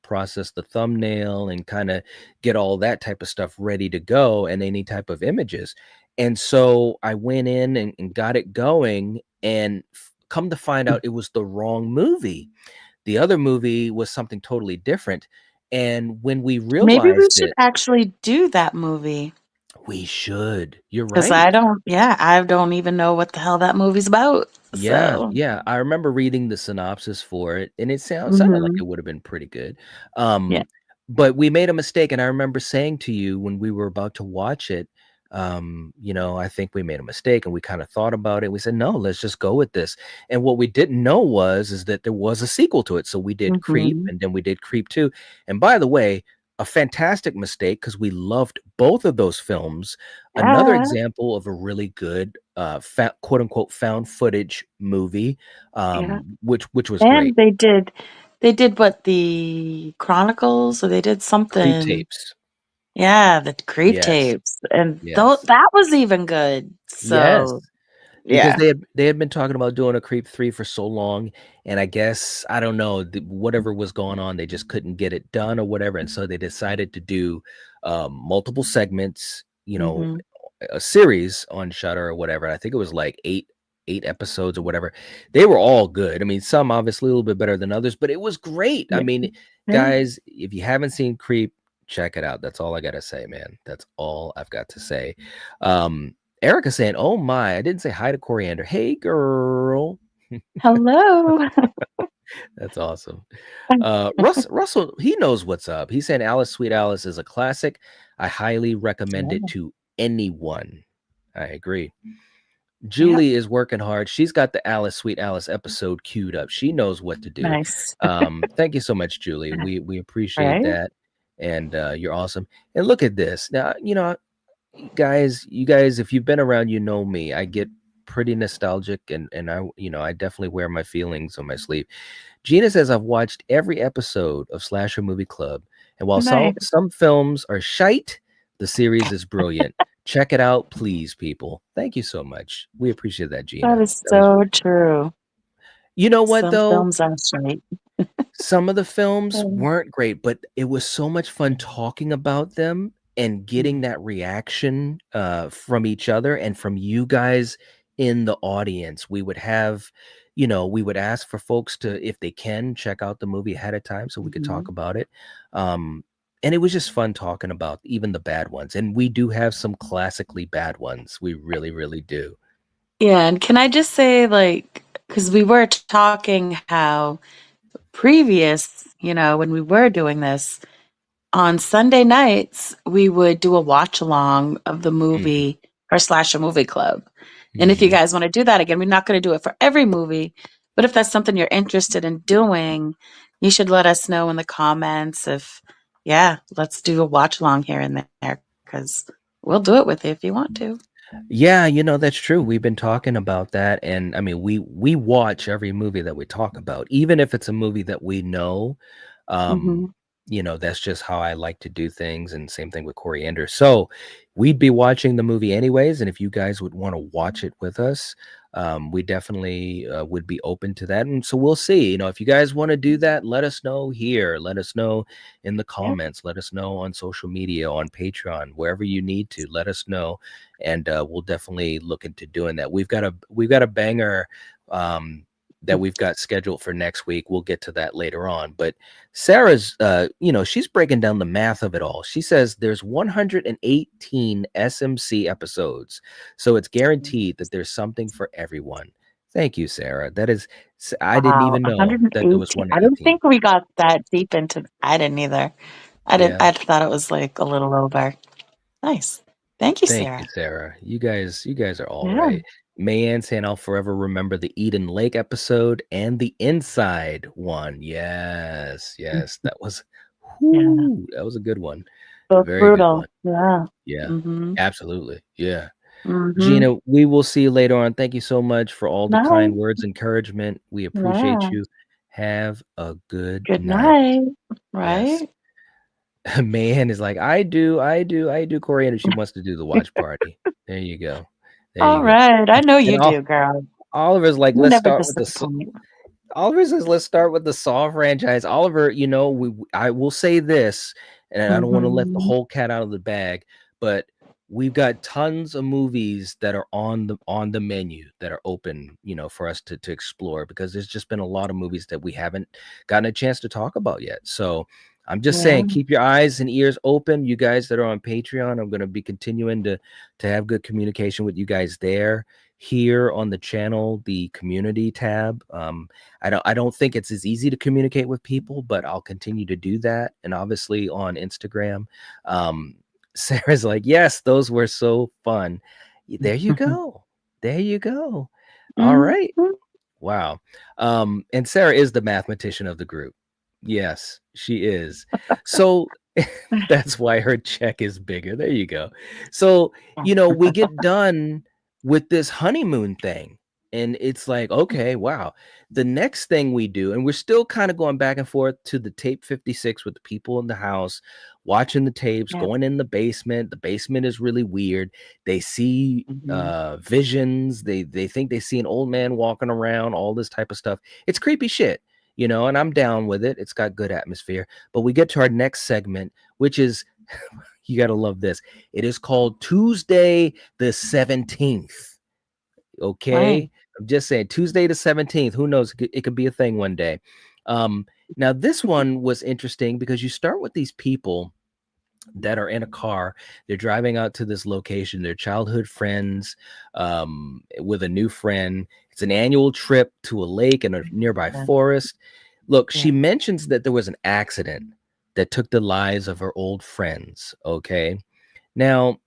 process the thumbnail and kinda get all that type of stuff ready to go and any type of images, and so I went in and got it going, and come to find out it was the wrong movie. The other movie was something totally different, and when we Maybe we realized should it, actually do that movie we should. You're 'cause right. I don't even know what the hell that movie's about, Yeah, so yeah, I remember reading the synopsis for it, and it sounded like mhm. it would've been pretty good, Yeah. but we made a mistake, and I remember saying to you when we were about to watch it, "I think we made a mistake," and we kinda thought about it, we said, "No, let's just go with this," and what we didn't know is that there was a sequel to it, so we did Creep, Mhm. and then we did Creep 2, and by the way, a fantastic mistake because we loved both of those films. Another Yeah, example of a really good, quote unquote "found footage" movie, yeah. which was great. And they did what, the Chronicles, or they did Creep something. tapes. Yeah, the creep Yes, tapes, and yes, that was even good. yes. So, Because yeah. they had been talking about doing a Creep 3 for so long, and I guess, I don't know, whatever was going on, they just couldn't get it done or whatever, and so they decided to do, multiple segments, Mhm. a series on Shudder or whatever. I think it was like 8 episodes or whatever. They were all good. I mean, some obviously a little bit better than others, but it was great. I Yeah. mean, Yeah. guys, if you haven't seen Creep, check it out. That's all I gotta say, man. That's all I've got to say. Um, Erica saying, "Oh my, I didn't say hi to Coriander. Hey, girl." Hello. That's awesome. Russell, he knows what's up. He's saying Alice, Sweet Alice is a classic. I highly recommend it Yeah. to anyone. I agree. Yep. Julie is working hard. She's got the Alice, Sweet Alice episode queued up. She knows what to do. Nice. Thank you so much, Julie. We appreciate Right? that, and you're awesome. And look at this. Now, guys, you guys, if you've been around, you know me. I get pretty nostalgic, and I definitely wear my feelings on my sleeve. Gina says I've watched every episode of Slasher Movie Club, and while some Nice. some films are shite, the series is brilliant. Check it out, please, people. Thank you so much. We appreciate that, That Gina. is That was, so true. you know what Some though? films are straight. Some of the films Mm. weren't great, but it was so much fun talking about them and getting Mm. that reaction, from each other and from you guys in the audience. We would ask for folks to, if they can, check out the movie ahead of time so we could talk Mhm. about it. Um, and it was just fun talking about even the bad ones, and we do have some classically bad ones. We really, really do. Yeah, and can I just say, like, because we were talking how previous, when we were doing this, on Sunday nights, we would do a watch along of the Mhm, movie or slash a movie club. And if you mhm. guys want to do that again, we're not going to do it for every movie, but if that's something you're interested in doing, you should let us know in the comments if, yeah, let's do a watch along here and there because we'll do it with you if you want to. Yeah, that's true. We've been talking about that, and I mean, we watch every movie that we talk about, even if it's a movie that we know. Um, Hmm. that's just how I like to do things, and same thing with Coriander. So, we'd be watching the movie anyways, and if you guys would want to watch it with us, we definitely would be open to that. And so we'll see. If you guys want to do that, let us know here. Let us know in the Yep. comments. Let us know on social media, on Patreon, wherever you need to. Let us know, and we'll definitely look into doing that. We've got a banger that we've got scheduled for next week. We'll get to that later on. But Sarah's, she's breaking down the math of it all. She says there's 118 SMC episodes, so it's guaranteed that there's something for everyone. Thank you, Sarah. I didn't Wow, even know that there was 118. I didn't 118. think we got that deep into. I didn't either. I didn't. Yeah. I thought it was like a little over. Nice. Thank you, Thank you, Sarah. Sarah. You guys are all Yeah. right. Mayanne saying I'll forever remember the Eden Lake episode and the Inside one. Yes, yes, Yeah. that was a good one. Both Very good one. brutal. Yeah. Yeah, Mhm. absolutely. Yeah. Mhm. Gina, we will see you later on. Thank you so much for all the kind Night. words, encouragement. We appreciate Yeah. you. Have a good Good night. night. Yes. Right? Man is like, I do, Corey, and she wants to do the watch party. There you go. There All you go. right. I know And you do, girl. Oliver's like, You let's never start with the disappoint. Oliver says, "Let's start with the Saw franchise." Oliver, I will say this, and I don't want to let the Mhm. whole cat out of the bag, but we've got tons of movies that are on the menu that are open, for us to explore because there's just been a lot of movies that we haven't gotten a chance to talk about yet. So I'm just Yeah. saying, keep your eyes and ears open. You guys that are on Patreon, I'm going to be continuing to have good communication with you guys there. Here on the channel, the community tab. I don't think it's as easy to communicate with people, but I'll continue to do that. And obviously on Instagram, um, Sarah's like, yes, those were so fun. There you go. There you go. All Mhm. right. Wow. And Sarah is the mathematician of the group. Yes, she is. So that's why her check is bigger. There you go. So, we get done with this honeymoon thing. And it's like, okay, wow. The next thing we do, and we're still kind of going back and forth to the tape 56 with the people in the house, watching the tapes, Yeah. going in the basement. The basement is really weird. They see Mhm. visions. They think they see an old man walking around, all this type of stuff. It's creepy shit, and I'm down with it. It's got good atmosphere. But we get to our next segment, which is you got to love this. It is called Tuesday the 17th. Right. Okay. I'm just saying Tuesday the 17th. Who knows? It could be a thing one day. Now, this one was interesting because you start with these people that are in a car. They're driving out to this location. They're childhood friends with a new friend. It's an annual trip to a lake in a nearby Yeah. forest. Look, Yeah. she mentions that there was an accident that took the lives of her old friends. Okay. Now,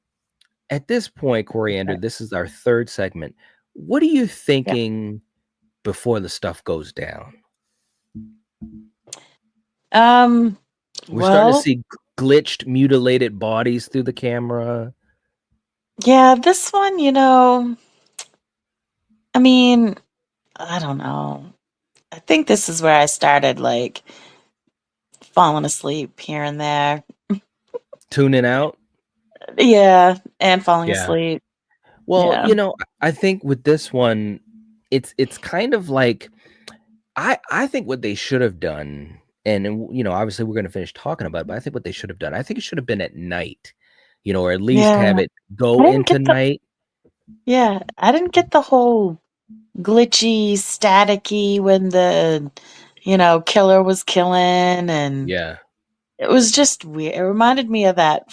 at this point, Coriander, Okay. this is our third segment. What are you Yeah. thinking before the stuff goes down? Um, We're starting to well, see glitched, mutilated bodies through the camera. yeah, this one, I mean, I don't know. I think this is where I started like falling asleep here and there. Tuning out. Yeah, and falling Yeah. asleep. Well, Yeah. I think with this one, it's kind of like I think what they should have done, and obviously we're gonna finish talking about it, but I think what they should have done, I think it should have been at night, or at least Yeah. have it I go didn't into get the night. yeah, I didn't get the whole glitchy, staticky when the killer was killing and Yeah. It was just weird. It reminded me of that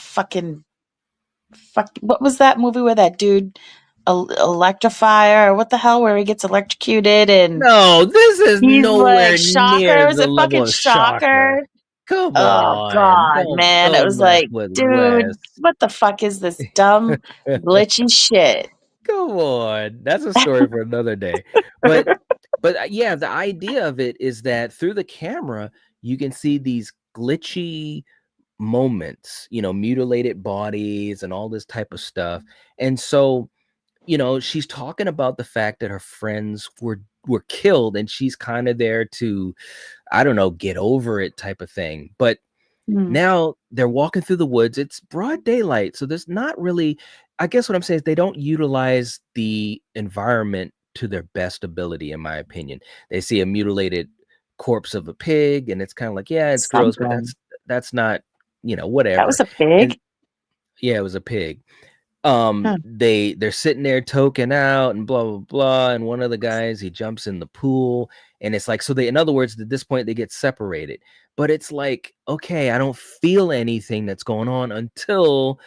what was that movie where that dude electrifier or what the hell where he gets electrocuted and No, this is he's like nowhere near Shocker? Was the it level fucking of Shocker. Shocker? Come Oh on, god, man. It don't was mess like, with dude, Wes. what the fuck is this dumb glitchy shit? Come on, that's a story for another day. But yeah, the idea of it is that through the camera, you can see these glitchy moments, mutilated bodies and all this type of stuff. And so, she's talking about the fact that her friends were killed and she's kind of there to, I don't know, get over it type of thing. But Hmm. now they're walking through the woods. It's broad daylight, so there's not really, I guess what I'm saying is they don't utilize the environment to their best ability, in my opinion. They see a mutilated corpse of a pig, and it's kind of like, yeah, it's gross, but Something. that's not, That whatever. was a And pig? yeah, it was a pig. Huh. They're sitting there toking out and blah blah blah, and one of the guys, he jumps in the pool, and it's like, so they, in other words, at this point they get separated. But it's like, okay, I don't feel anything that's going on until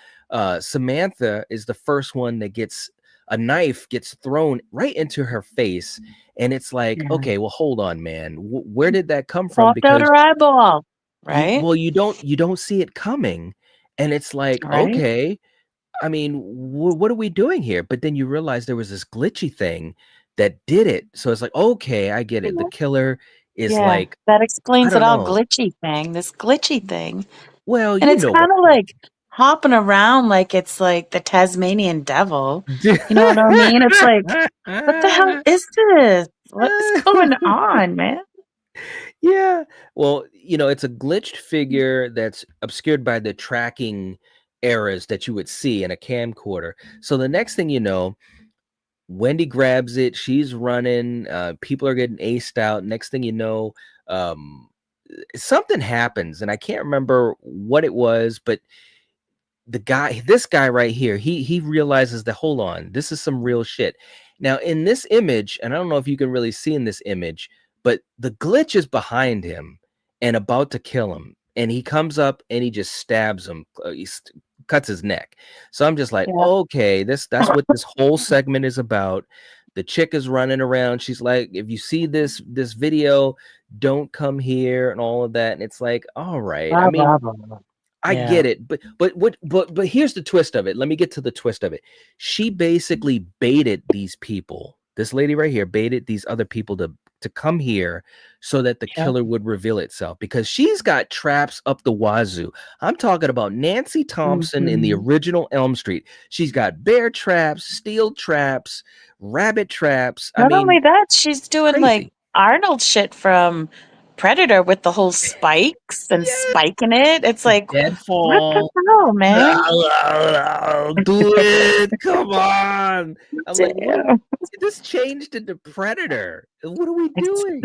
Samantha is the first one that gets a knife gets thrown right into her face, and it's like, Yeah. okay, well, hold on, man, where did that come from? Popped out Because her eyeball. Right? you don't see it coming, and it's like, Right? okay, I mean, what are we doing here? But then you realize there was this glitchy thing that did it. So it's like, okay, I get it. The killer is Yeah, like, that I explains it don't all. know. This glitchy thing. Well, And you it's know what kind of I like hopping around like it's like the Tasmanian devil. mean. You know what I mean? It's like, what the hell is this? What is going on, man? Yeah. Well, it's a glitched figure that's obscured by the tracking errors that you would see in a camcorder. So the next thing you know, Wendy grabs it. She's running. People are getting aced out. Next thing you know, um, something happens, and I can't remember what it was, but this guy right here, he realizes that, hold on, this is some real shit. Now in this image, and I don't know if you can really see in this image, but the glitch is behind him and about to kill him, and he comes up and he just stabs him. Cuts his neck. So I'm just like, Yeah. okay, that's what this whole segment is about. The chick is running around. She's like, if you see this video, don't come here and all of that. And it's like, all right. I Blah, mean, blah, blah. I Yeah. get it, but here's the twist of it. Let me get to the twist of it. She basically baited these people. This lady right here baited these other people to come here so that the Yeah. killer would reveal itself, because she's got traps up the wazoo. I'm talking about Nancy Thompson in the Mhm. original Elm Street. She's got bear traps, steel traps, rabbit traps. I Not only mean, that, she's doing like crazy. Arnold shit from Predator with the whole spikes and Yes, spiking it. It's like, what the deadfall. hell, man? Do it. Come on. I'm like, what? Damn. This changed into Predator. What are we It's doing?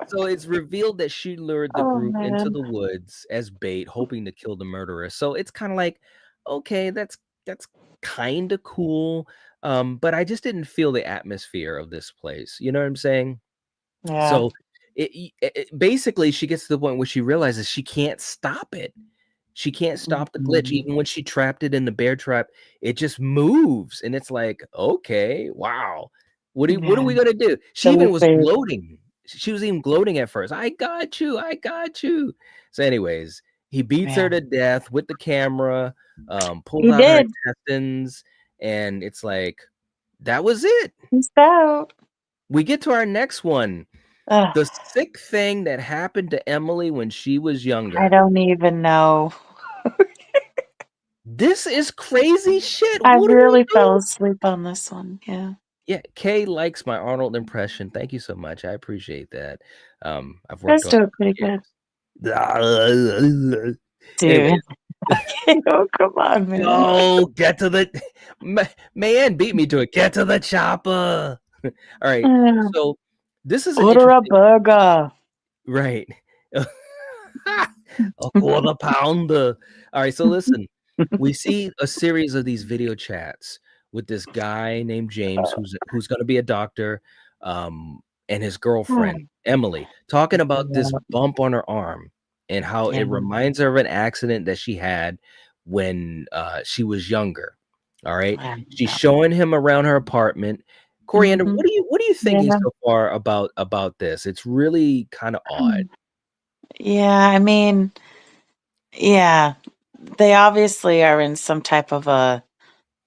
So it's revealed that she lured the oh group into man. the woods as bait, hoping to kill the murderer. So it's kind of like, okay, that's kind of cool. But I just didn't feel the atmosphere of this place. You know what I'm saying? Yeah. So basically, she gets to the point where she realizes she can't stop it. She can't stop the glitch. Mhm. Even when she trapped it in the bear trap, it just moves, and it's like, okay, wow. What are Yeah. we gonna do? She even was Stupid. gloating. She was even gloating at first. I got you, I got you. So, anyways, he beats her Yeah. to death with the camera, pulls He out her did. intestines, and it's like, that was it. Peace out. We get to our next one. Ugh, The sick thing that happened to Emily when she was I younger. don't even know. This is crazy shit. I What do we really fell do? asleep on this one. Yeah. Yeah, Kay likes my Arnold impression. Thank you so much. I appreciate that. I've worked Let's on do it it pretty for good. years. Dude. Anyways, Okay. Oh, come on, man. go get to the man beat me to it. Get to the chopper. All right. Yeah. So this is an Order a interesting, burger. right. A quarter pounder. All right, so listen, we see a series of these video chats with this guy named James, who's going to be a doctor, and his girlfriend Emily, talking about this bump on her arm, and how it Yeah. reminds her of an accident that she had when she was younger. All right. She's Yeah. showing him around her apartment. Coriander, Mhm. what are you thinking Yeah. so far about this? It's really kind of odd. Yeah, I mean, yeah, they obviously are in some type of a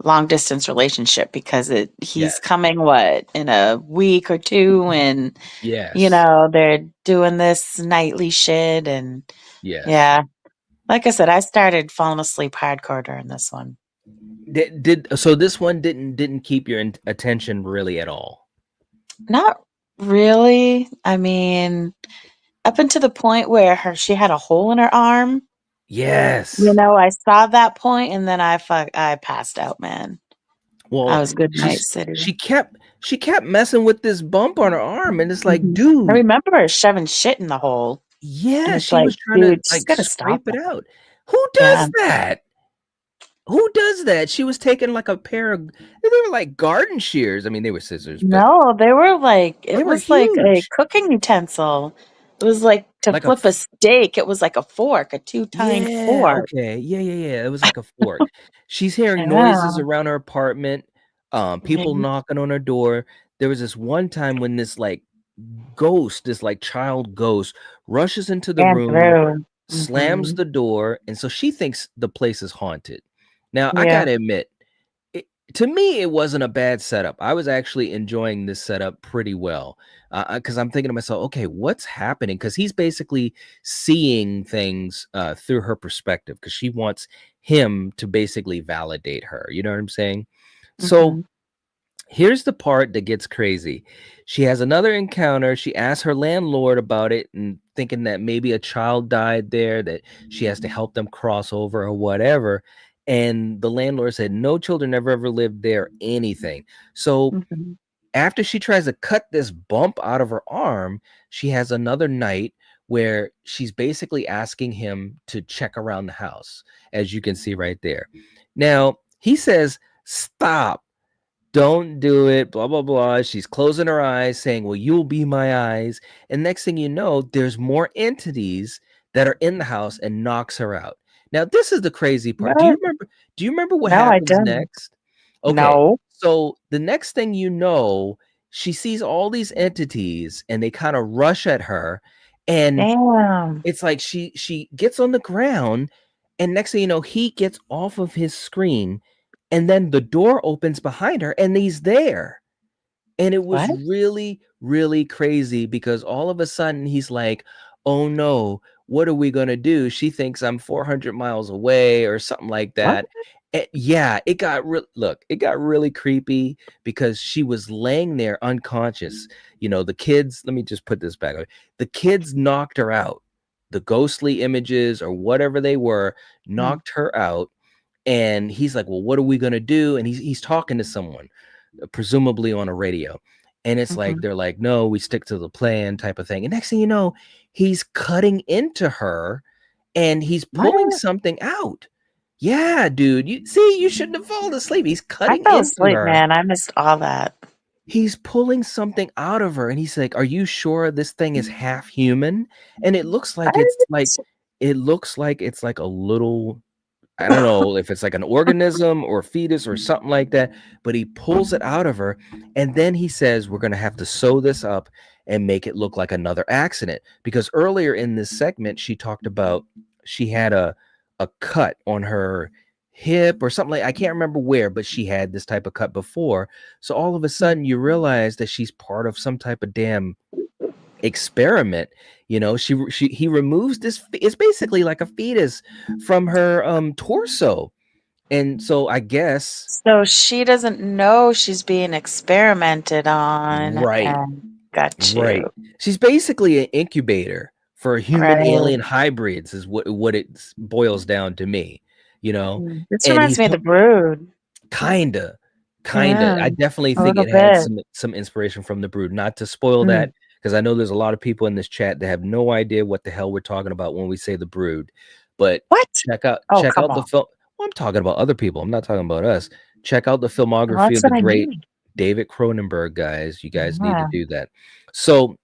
long distance relationship because he's Yes. coming what in a week or two, and Yes. they're doing this nightly shit, and Yes. yeah, like I said, I started falling asleep hardcore during this one. Did so this one didn't keep your attention really at all? Not really. I mean, up until the point where she had a hole in her arm. Yes. I saw that point and then I passed out, man. I Well, was good night city. she kept messing with this bump on her arm, and it's like, Mhm. I dude, remember her shoving shit in the hole, and yeah, it's she like, was trying to "Dude, just like gotta stop scrape it that." out. Who Yeah. does that? Who does that? She was taking like a pair of they were like garden shears. I mean, they were scissors, but No, they were like they it were was like a huge. cooking utensil. It was like to Like a flip a steak, it was like a fork, a two-tined Yeah, fork. okay. Yeah, yeah, yeah, it was like a fork. She's hearing noises Yeah. around her apartment, people Mhm. knocking on her door. There was this one time when this, like, ghost, this, like, child ghost rushes into the And room, through. slams Mhm. the door, and so she thinks the place is haunted. Now, I Yeah. gotta admit, it to me, it wasn't a bad setup. I was actually enjoying this setup pretty well, because I'm thinking to myself, "Okay, what's happening?" Because he's basically seeing things, through her perspective, because she wants him to basically validate her, you know what I'm saying? So, Mhm. here's the part that gets crazy. She has another encounter. She asks her landlord about it and thinking that maybe a child died there, that she has to help them cross over or whatever. And the landlord said, no children ever lived there, anything. So Mhm. after she tries to cut this bump out of her arm, she has another night where she's basically asking him to check around the house, as you can see right there. Now, he says, stop. Don't do it, blah, blah, blah. She's closing her eyes, saying, well, you'll be my eyes. And next thing you know, there's more entities that are in the house and knocks her out. Now, this is the crazy part. What? Do you remember what No, I happens don't. next? Okay. No. So the next thing you know, she sees all these entities and they kind of rush at her. And Damn. it's like she gets on the ground, and next thing you know, he gets off of his screen, and then the door opens behind her, and he's there. And it was What? really, really crazy because all of a sudden he's like, "Oh no, what are we gonna do?" She thinks I'm 400 miles away or something like What? that. Yeah, it got it got really creepy because she was laying there unconscious. You know, the kids, let me just put this back. The kids knocked her out. The ghostly images or whatever they were Mm, knocked her out. And he's like, "Well, what are we gonna do?" And he's talking to someone, presumably on a radio. And it's like, mhm. they're like, no, we stick to the plan type of thing. And next thing you know, he's cutting into her and he's pulling What? something out. Yeah, dude. You see, you shouldn't have fallen asleep. He's I cutting fell into asleep, her. man. I missed all that. He's pulling something out of her. And he's like, are you sure this thing is half human? And What? it looks like it's like a little, I don't know if it's like an organism or fetus or something like that, but he pulls it out of her. And then he says, we're going to have to sew this up and make it look like another accident. Because earlier in this segment, she talked about she had a cut on her hip or something like I can't remember where, but she had this type of cut before. So all of a Mm, sudden you realize that she's part of some type of damn experiment. You know, he removes this, it's basically like a fetus from her torso. And so I guess So she doesn't know she's being experimented on, right, and got right, you. she's basically an incubator for human Right. alien hybrids is what it boils down to me, you know. This And reminds he's me of The Brood. kinda, kinda. Yeah, I definitely a think little it had bit. some inspiration from The Brood. Not to spoil Mm. that, because I know there's a lot of people in this chat that have no idea what the hell we're talking about when we say The Brood. But What? Oh, check come out the on. film. Well, I'm talking about other people. I'm not talking about us. Check out the Well, filmography that's of the what I great mean. David Cronenberg, guys. You guys need to Yeah. do that. So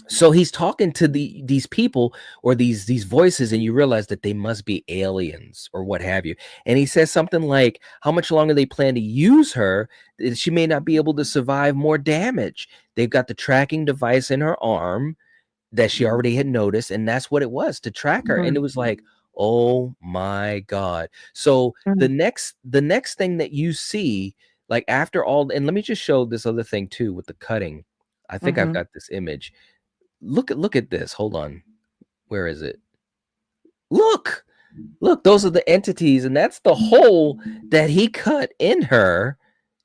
So he's talking to these people or these voices, and you realize that they must be aliens or what have you. And he says something like, how much longer they plan to use her, she may not be able to survive more damage. They've got the tracking device in her arm that she already had noticed, and that's what it was, to track her. And it Mhm. was like, oh my God. So Mhm. the next thing that you see, like after all, and let me just show this other thing too with the cutting. I think I've Mhm. got this image. Look at this. Hold on. Where is it? Look. Look, those are the entities, and that's the hole that he cut in her.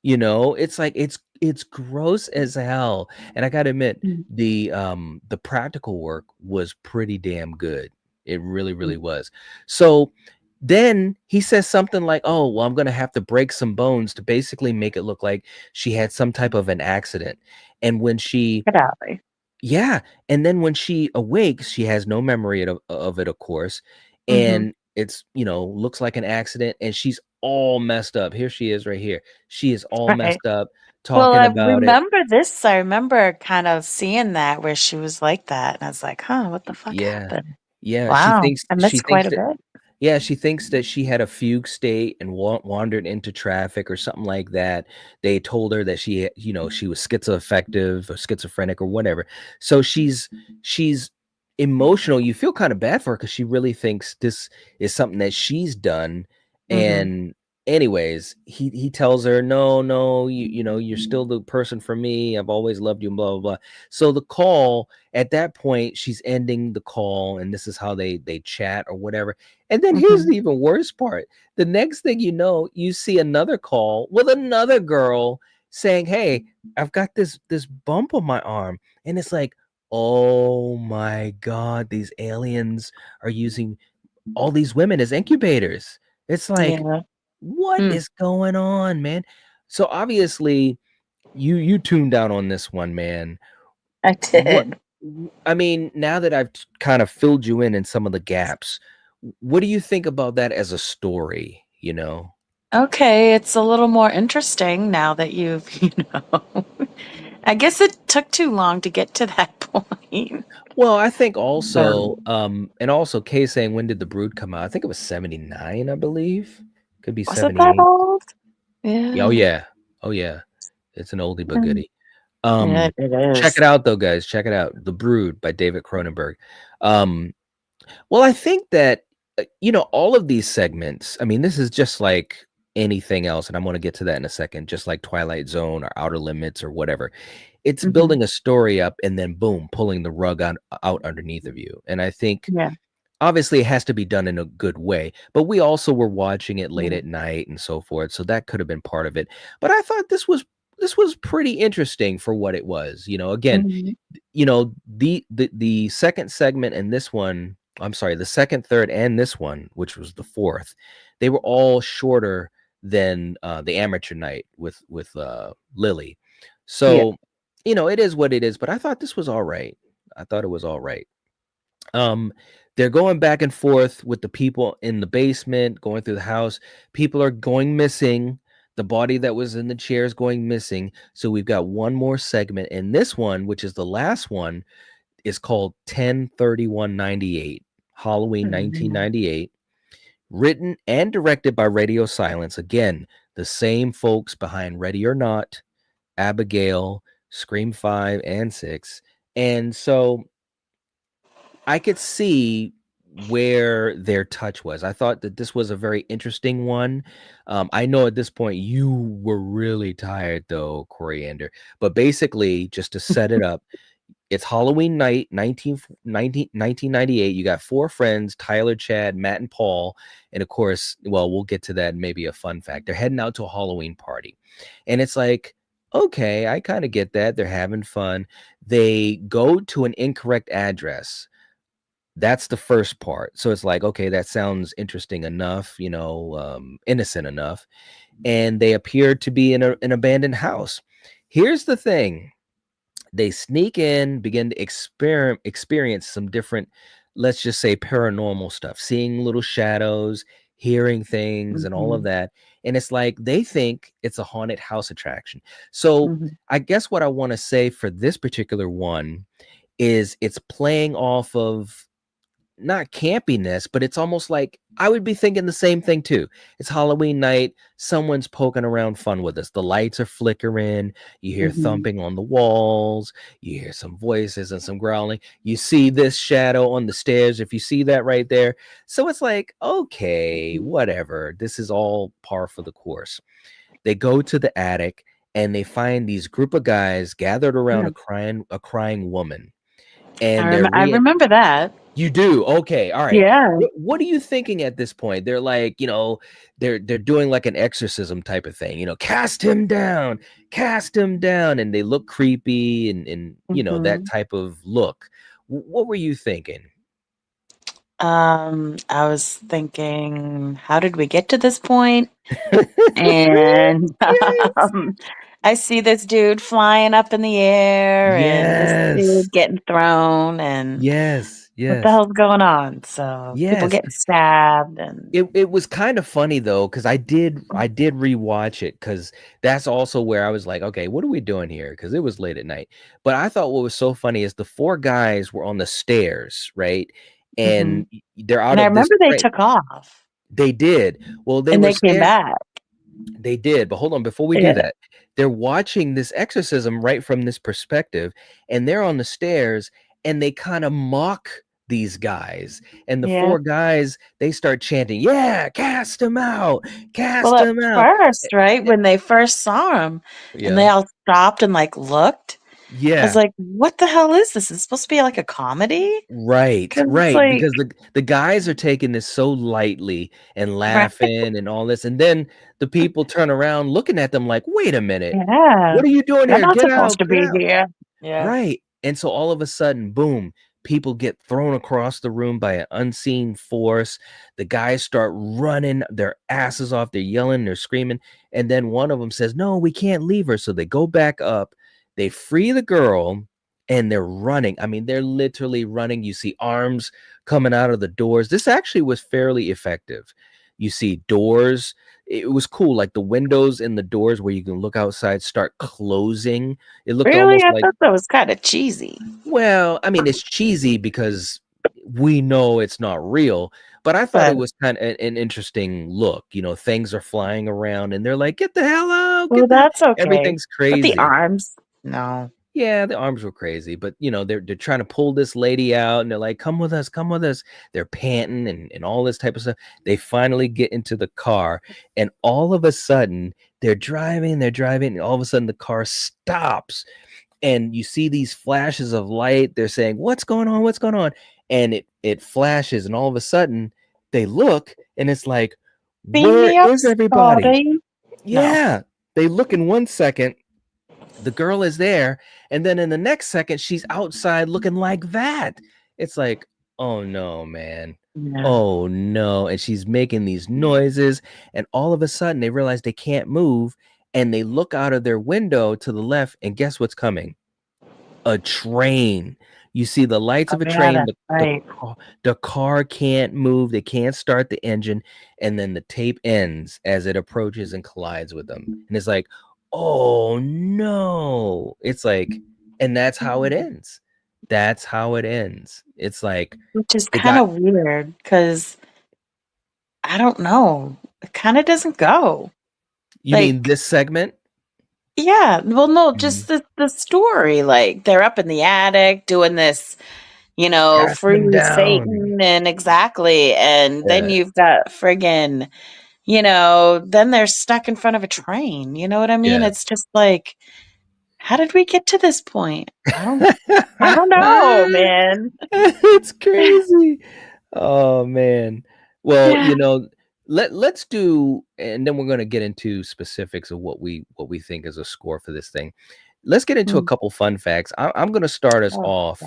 It's like it's gross as hell. And I gotta admit, Mhm. the practical work was pretty damn good. It really, really Mhm. was. So then he says something like, oh, well, I'm gonna have to break some bones to basically make it look like she had some type of an accident. And when she Get out. Yeah, and then when she awakes, she has no memory of it, of course, Mhm. and looks like an accident, and she's all messed up. Here she is right here. She is all Right. messed up, Well, talking I about it. remember this. I remember kind of seeing that where she was like that, and I was like, "Huh, what the fuck Yeah. happened?" Yeah, she Wow, thinks I she missed quite thinks a that bit. Yeah, she thinks that she had a fugue state and wandered into traffic or something like that. They told her that she was schizoaffective or schizophrenic or whatever. So she's emotional. You feel kind of bad for her because she really thinks this is something that she's done. Mhm. And anyways, he tells her, no, no, you're still the person for me. I've always loved you, and blah blah blah. So the call at that point, she's ending the call, and this is how they chat or whatever. And then here's Mhm. the even worse part. The next thing you know, you see another call with another girl saying, "Hey, I've got this bump on my arm." And it's like, "Oh my God, these aliens are using all these women as incubators." It's like, Yeah. what Mm, is going on, man? So obviously, you tuned down on this one, man. I What did. I mean, now that I've kind of filled you in some of the gaps, what do you think about that as a story? Okay, it's a little more interesting now that you've, I guess it took too long to get to that point. Well, I think also, Um, and also Kay saying, when did The Brood come out? I think it was 79, I believe. Could be was it that 78. old? Oh Yeah. yeah. Oh yeah. It's an oldie but Mm. goodie. Yeah, Um, it Check is. it out though, guys. Check it out. The Brood by David Cronenberg. Um, Well, I think that, all of these segments, I mean, this is just like anything else, and I'm gonna get to that in a second, just like Twilight Zone or Outer Limits or whatever. It's Mhm. building a story up and then boom, pulling the rug out underneath of you. And I think Yeah. obviously it has to be done in a good way, but we also were watching it late Yeah. at night and so forth, so that could have been part of it. But I thought this was pretty interesting for what it was. Again, Mhm. the second segment and this one, I'm sorry, the second, third, and this one, which was the fourth, they were all shorter than the amateur night with Lily. Yeah. So, it is what it is, but I thought this was all right. I thought it was all right. um, they're going back and forth with the people in the basement, going through the house. People are going missing. The body that was in the chair is going missing. So we've got one more segment. And this one, which is the last one, is called 10/31/98, Halloween Mhm. 1998, written and directed by Radio Silence. Again, the same folks behind Ready or Not, Abigail, Scream 5 and 6. And so I could see where their touch was. I thought that this was a very interesting one. I know at this point you were really tired though, Coriander. But basically, just to set it up, it's Halloween night, 1998. You got four friends, Tyler, Chad, Matt, and Paul. And of course, well, we'll get to that in maybe a fun fact. They're heading out to a Halloween party. And it's like, okay, I kind of get that. They're having fun. They go to an incorrect address. That's the first part. So it's like, okay, that sounds interesting enough, innocent enough. And they appear to be in an abandoned house. Here's the thing: they sneak in, begin to experience some different, let's just say, paranormal stuff, seeing little shadows, hearing things, and all of Mhm. that. And it's like they think it's a haunted house attraction. So Mhm. I guess what I want to say for this particular one is it's playing off of not campiness, but it's almost like I would be thinking the same thing too. It's Halloween night. Someone's poking around fun with us. The lights are flickering. You hear Mhm. thumping on the walls. You hear some voices and some growling. You see this shadow on the stairs. If you see that right there. So it's like, okay, Mhm. whatever. This is all par for the course. They go to the attic and they find these group of guys gathered around Yeah. a crying woman. And they're I remember that. you do? Okay, all right. Yeah. What are you thinking at this point? They're like, they're doing like an exorcism type of thing, cast him down, and they look creepy and that Mhm. type of look. What were you thinking? I was thinking, how did we get to this point? And Yes. I see this dude flying up in the air and this Yes. dude getting thrown and Yes. what the Yes. hell's going on? So people Yes. getting stabbed and It was kind of funny though, because I did rewatch it because that's also where I was like, okay, what are we doing here? Because it was late at night. But I thought what was so funny is the four guys were on the stairs, right? Mhm. And they're out And I of this remember they train. took off They did. Well, they and were they came staring. back. They did, but hold on, before we do Yeah. that, they're watching this exorcism right from this perspective, and they're on the stairs, and they kinda mock these guys, and the Yeah. 4 guys, they start chanting, "Yeah, cast him out, Well, cast at him out." first, right, Eh when they first saw him and Yeah. they all stopped and, like, looked, I was Yeah. like, "What the hell is this? Is this supposed to be like a comedy?" Right, 'Cause it's right, like because the guys are taking this so lightly and right. laughing and all this, and then the people turn around looking at them like, "Wait a minute. Yeah. What are you doing They're here? not Get supposed out, to get be out." here. Yeah. Right, and so all of a sudden, boom, people get thrown across the room by an unseen force. The guys start running their asses off. They're yelling, they're screaming, and then one of them says, "No, we can't leave her." So they go back up, they free the girl, and they're running. I mean, they're literally running. You see arms coming out of the doors. This actually was fairly effective. You see doors. It was cool, like the windows and the doors where you can look outside start closing. It looked Really? almost I like, thought that was kinda cheesy. well, I mean, it's cheesy because we know it's not real, but I thought it But was kind of an interesting look. Things are flying around and they're like, "Get the hell out, well, get the that's okay. everything's But the crazy." arms? No. Yeah, the arms were crazy, but they're trying to pull this lady out and they're like, "Come with us, come with us." They're panting and all this type of stuff. They finally get into the car, and all of a sudden they're driving, and all of a sudden the car stops and you see these flashes of light. They're saying, "What's going on? What's going on?" And it flashes, and all of a sudden they look, and it's like, "Beam "Where me up, is everybody?" Scotty." No. Yeah, they look in 1 second, the girl is there, and then in the next second, she's outside looking like that. It's like, "Oh no, man. Yeah. Oh no," and she's making these noises, and all of a sudden they realize they can't move, and they look out of their window to the left, and guess what's coming? A train. You see the lights Oh, of a yeah, train, that's the right. car can't move, they can't start the engine, and then the tape ends as it approaches and collides with them, and it's like, "Oh, no." It's like, and that's how it ends. That's how it ends. It's like, Which is the kinda guy weird because I don't know. It kinda doesn't go. you mean Like this segment? yeah, well, no, Mhm. just the story, like, they're up in the attic doing this, Cast him free down. Satan and exactly, and then Yeah, you've got friggin', then they're stuck in front of a train, you know what I mean? yeah. It's just like, how did we get to this point? I don't know, man. It's crazy. Oh man. Well, Yeah. let's do, and then we're going to get into specifics of what we think is a score for this thing. Let's get into a Mm. couple fun facts. I'm going to start us Oh, yeah. off,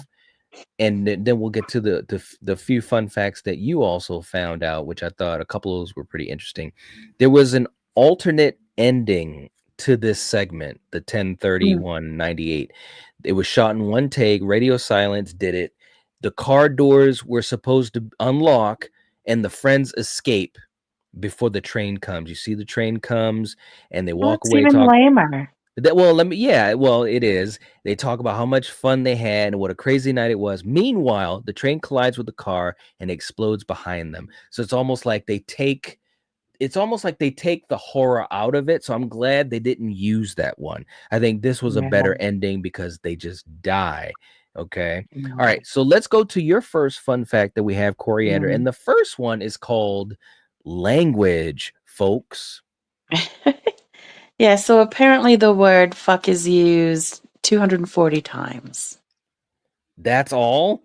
and then we'll get to the few fun facts that you also found out, which I thought a couple of those were pretty interesting. There was an alternate ending to this segment, the Mm. 10/31/98. It was shot in one take. Radio silence did it. The car doors were supposed to unlock, and the friends escape before the train comes. You see the train comes, and they Well, walk that's away. even Talk. lamer. Well, yeah, well, it is. They talk about how much fun they had and what a crazy night it was. Meanwhile, the train collides with the car and explodes behind them. So it's almost like they take the horror out of it. So I'm glad they didn't use that one. I think this was a Yeah. better ending because they just die. Okay. All Mm, right. So let's go to your first fun fact that we have, Coriander. mm. And the first one is called language, folks. Yeah, so apparently the word fuck is used 240 times. That's all.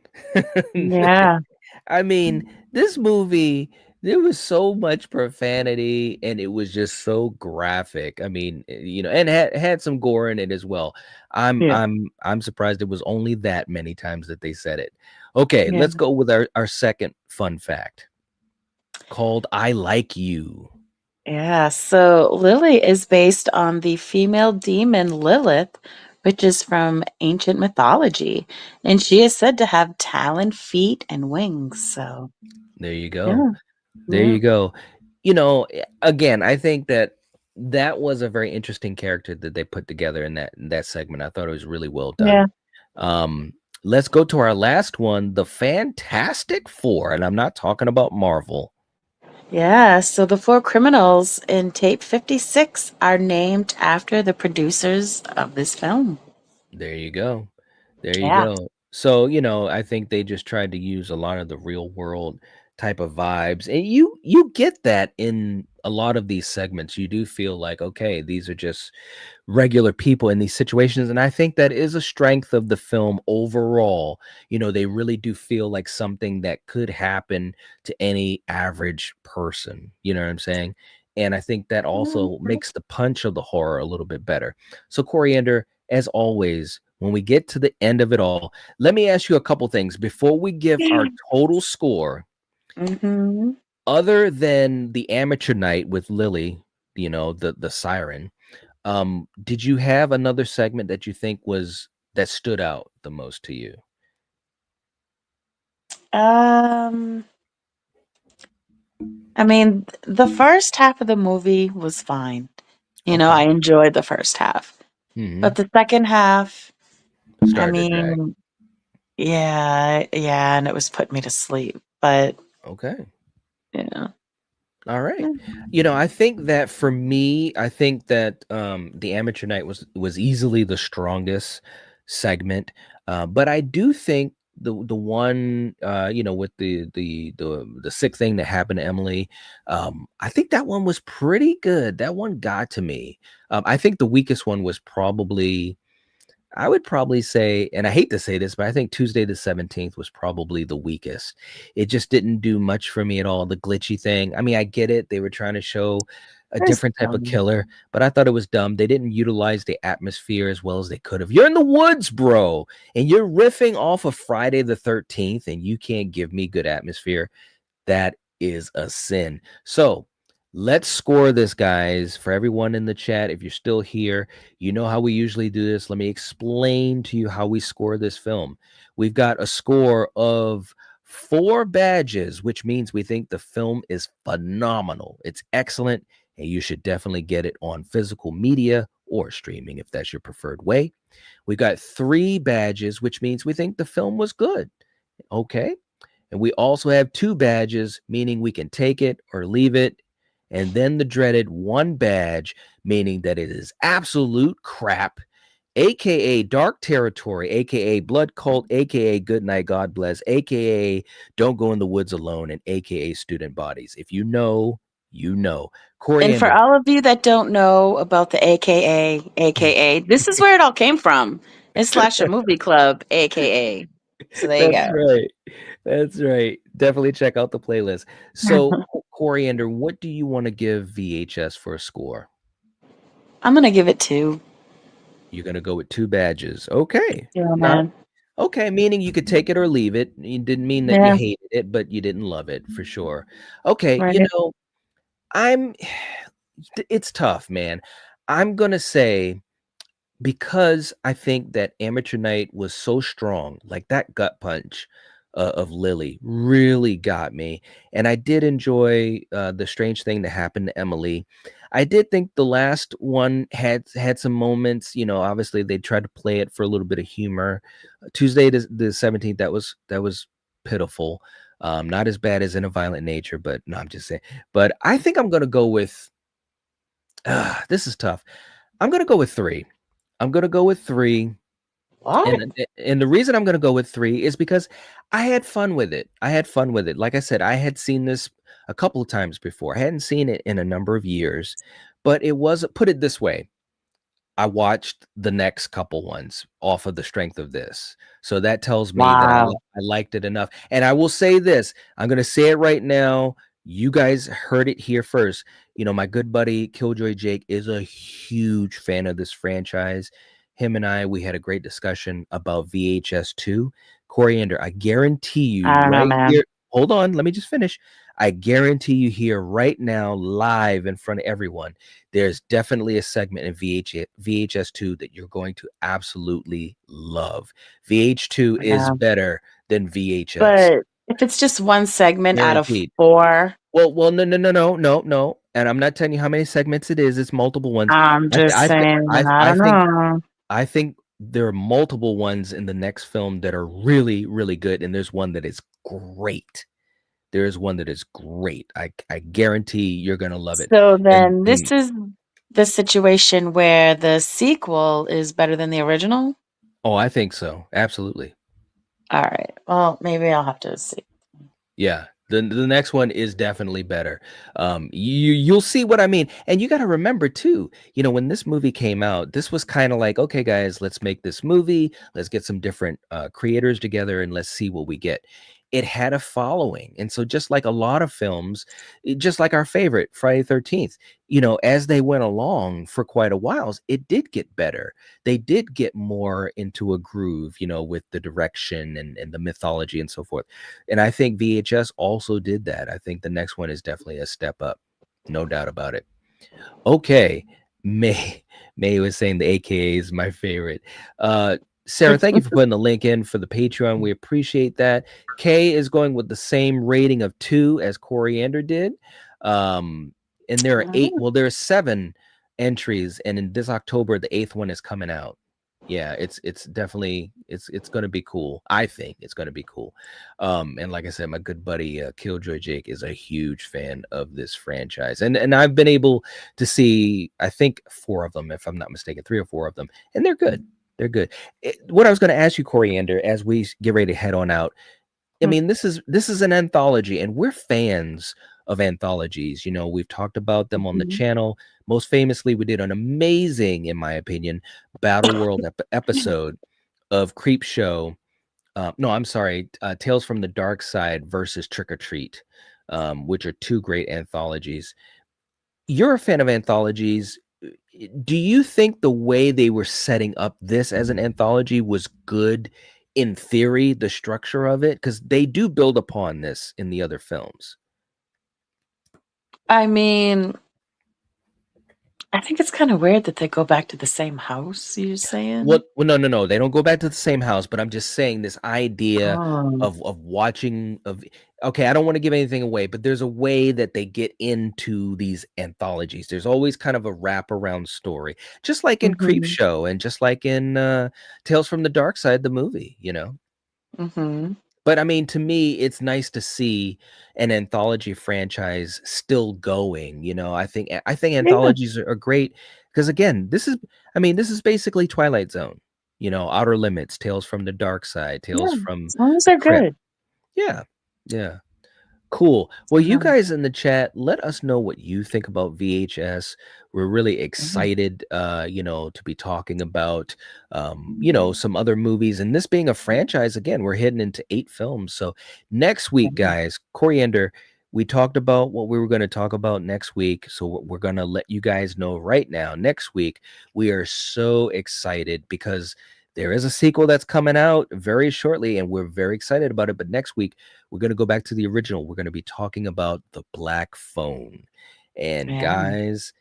Yeah. I mean, this movie, there was so much profanity and it was just so graphic. I mean, and had some gore in it as well. I'm Yeah. I'm I'm surprised it was only that many times that they said it. Okay, Yeah. let's go with our second fun fact called I Like You. Yeah. So Lily is based on the female demon Lilith, which is from ancient mythology. And she is said to have talon, feet, and wings. So, There you go. yeah. There Yeah. you go. Again, I think that was a very interesting character that they put together in that segment. I thought it was really well done. Yeah. Um, let's go to our last one, the Fantastic Four, and I'm not talking about Marvel. Yeah. So the four criminals in tape 56 are named after the producers of this film. There you go. There you Yeah. go. So, I think they just tried to use a lot of the real world type of vibes. And you get that in a lot of these segments. You do feel like, okay, these are just regular people in these situations, and I think that is a strength of the film overall. They really do feel like something that could happen to any average person, you know what I'm saying? And I think that also Mhm. makes the punch of the horror a little bit better. So, Coriander, as always, when we get to the end of it all, let me ask you a couple things before we give our total score. Mhm. Other than the amateur night with Lily, the siren, did you have another segment that you think that stood out the most to you? Um, I mean, the first half of the movie was fine. Okay. I enjoyed the first half. But Mhm. the second half, I Started to drag. mean, yeah, yeah, and it was putting me to sleep. But Okay. yeah. All right. Mm. I think that for me, I think that the amateur night was easily the strongest segment. But I do think the one with the sick thing that happened to Emily, I think that one was pretty good. That one got to me. I think the weakest one was probably I would probably say, and I hate to say this, but I think Tuesday the 17th was probably the weakest. It just didn't do much for me at all. The glitchy thing. I mean, I get it. They were trying to show a It was different type of dumb. killer, but I thought it was dumb. They didn't utilize the atmosphere as well as they could have. You're in the woods, bro, and you're riffing off of Friday the 13th, and you can't give me good atmosphere. That is a sin. So let's score this, guys. For everyone in the chat, if you're still here, you know how we usually do this. Let me explain to you how we score this film. We've got a score of 4 badges, which means we think the film is phenomenal. It's excellent, and you should definitely get it on physical media or streaming if that's your preferred way. We got 3 badges, which means we think the film was good. Okay. And we also have 2 badges, meaning we can take it or leave it. And then the dreaded 1 badge, meaning that it is absolute crap, aka dark territory, aka blood cult, aka good night, God bless, aka don't go in the woods alone, and aka student bodies. If you know, you know. And for Coriander. all of you that don't know about the AKA, this is where it all came from. It's Slasher Movie Club, AKA. So there you That's go. right. That's right. Definitely check out the playlist. So, Coriander, what do you want to give VHS for a score? I'm gonna give it 2. You're gonna go with 2 badges. Okay. Yeah, Not man. okay, meaning you could take it or leave it. You didn't mean that you Yeah, hated it, but you didn't love it for sure. Okay, right. I'm it's tough, man. I'm gonna say because I think that Amateur Night was so strong, like that gut punch of Lily really got me, and I did enjoy the strange thing that happened to Emily. I did think the last one had some moments, you know, obviously they tried to play it for a little bit of humor. Tuesday the 17th, that was pitiful. Not as bad as In a Violent Nature, but no, I'm just saying. But I think I'm gonna go with this is tough. I'm gonna go with three. I'm gonna go with three. What? And the reason I'm gonna go with 3 is because I had fun with it. I had fun with it. Like I said, I had seen this a couple of times before. I hadn't seen it in a number of years, but it was put it this way, I watched the next couple ones off of the strength of this. So that tells me that Wow. I liked it enough. And I will say this, I'm gonna say it right now. You guys heard it here first. You know, my good buddy Killjoy Jake is a huge fan of this franchise. Him and I, we had a great discussion about VHS 2. Coriander, I guarantee you I don't know, right man. here. Hold on, let me just finish. I guarantee you here right now, live in front of everyone, there's definitely a segment in VHS2 that you're going to absolutely love. VH2 is Yeah. better than VHS, But if it's just one segment out of guaranteed. 4, Well, no, no, no, no, no, no, and I'm not telling you how many segments it is. It's multiple ones. I'm I th- just I th- saying, I I I don't think know. I think there are multiple ones in the next film that are really, really good, and there's one that is great. There is one that is great. I guarantee you're gonna love it. So And then this is the situation where the sequel is better than the original? oh, I think so. Absolutely. Alright. Well, maybe I'll have to see. Yeah. The next one is definitely better. You'll see what I mean. And you got to remember too, you know, when this movie came out, this was kind of like, okay, guys, let's make this movie. Let's get some different creators together and let's see what we get. It had a following. And so just like a lot of films, just like our favorite Friday 13th, you know, as they went along for quite a while, it did get better. They did get more into a groove, you know, with the direction and the mythology and so forth. And I think VHS also did that. I think the next one is definitely a step up. No doubt about it. Okay. May May was saying the AKA is my favorite. Sarah, thank you for putting the link in for the Patreon. We appreciate that. Kay is going with the same rating of 2 as Coriander did. And there are 8, well, there are 7 entries, and in this October, the 8th one is coming out. Yeah, it's definitely it's gonna be cool. I think it's gonna be cool. And like I said, my good buddy Killjoy Jake is a huge fan of this franchise, and I've been able to see I think 4 of them, if I'm not mistaken, 3 or 4 of them, and they're good. They're good. What I was going to ask you, Coriander, as we get ready to head on out, I mean, this is an anthology, and we're fans of anthologies. You know, we've talked about them on the Mhm. channel. Most famously, we did an amazing, in my opinion, Battle World episode of Creepshow. No, I'm sorry, Tales from the Dark Side versus Trick or Treat, which are 2 great anthologies. You're a fan of anthologies. Do you think the way they were setting up this as an anthology was good in theory, the structure of it? Because they do build upon this in the other films. I mean, I think it's kinda weird that they go back to the same house, you're saying? Well, no, no, no, they don't go back to the same house, but I'm just saying this idea Oh. of watching of okay, I don't want to give anything away, but there's a way that they get into these anthologies. There's always kind of a wraparound story, just like in Mhm. Creepshow and just like in Tales from the Dark Side, the movie, you know. Mhm. But I mean, to me, it's nice to see an anthology franchise still going. You know, I think Yeah. anthologies are great because again, I mean, this is basically Twilight Zone. You know, Outer Limits, Tales from the Dark Side, Tales Yeah. from As long as the they're Crypt. good. Yeah, yeah. Cool. Well, you Um, guys in the chat, let us know what you think about VHS. We're really mhm. excited, you know, to be talking about, you know, some other movies. And this being a franchise, again, we're heading into 8 films. So next week, Mhm. guys, Coriander, we talked about what we were going to talk about next week. So we're going to let you guys know right now. Next week, we are so excited because there is a sequel that's coming out very shortly, and we're very excited about it. But next week, we're going to go back to the original. We're going to be talking about the black phone. And Yeah. guys,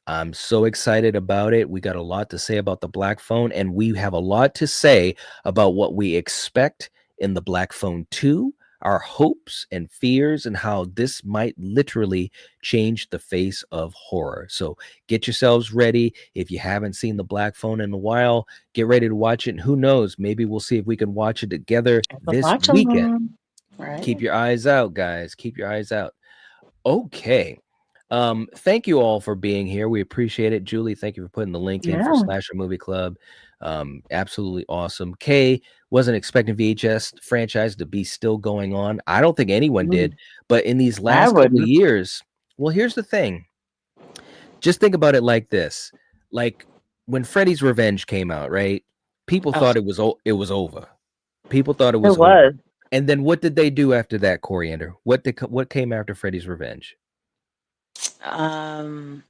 I'm so excited about it. We got a lot to say about the black phone, and we have a lot to say about what we expect in the black phone 2. our hopes and fears, and how this might literally change the face of horror. So get yourselves ready. If you haven't seen The Black Phone in a while, get ready to watch it. And who knows, maybe we'll see if we can watch it together this Watch weekend. them. Right. Keep your eyes out, guys. Keep your eyes out. Okay. Thank you all for being here. We appreciate it. Julie, thank you for putting the link in for Yeah. Slasher Movie Club. Absolutely awesome. Kay, wasn't expecting VHS franchise to be still going on. I don't think anyone did, but in these I last couple of wouldn't. years, well, here's the thing. Just think about it like this. Like when Freddy's Revenge came out, right? People thought it was over. People thought it was It over. was. And then what did they do after that, Coriander? What came after Freddy's Revenge? Dream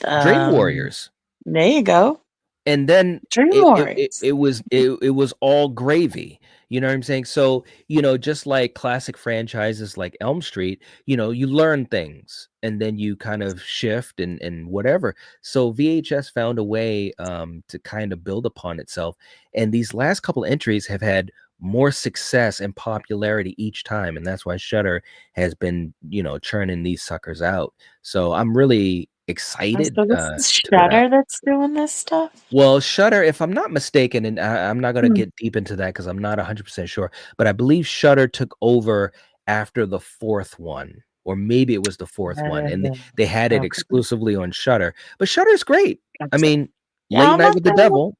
Warriors. There you go. And then Dream Warriors. it was all gravy. You know what I'm saying? So, just like classic franchises like Elm Street, you learn things and then you kind of shift and whatever. So VHS found a way to kind of build upon itself. And these last couple entries have had more success and popularity each time. And that's why Shudder has been, churning these suckers out. So I'm really excited So this is to put out. Shudder that's doing this stuff? Well, Shudder, if I'm not mistaken, and I'm not going to get deep into that because I'm not 100% sure, but I believe Shudder took over after the fourth one, or maybe it was the fourth one, and they had it exclusively on Shudder. But Shudder's great. I mean, Late Night with the Devil,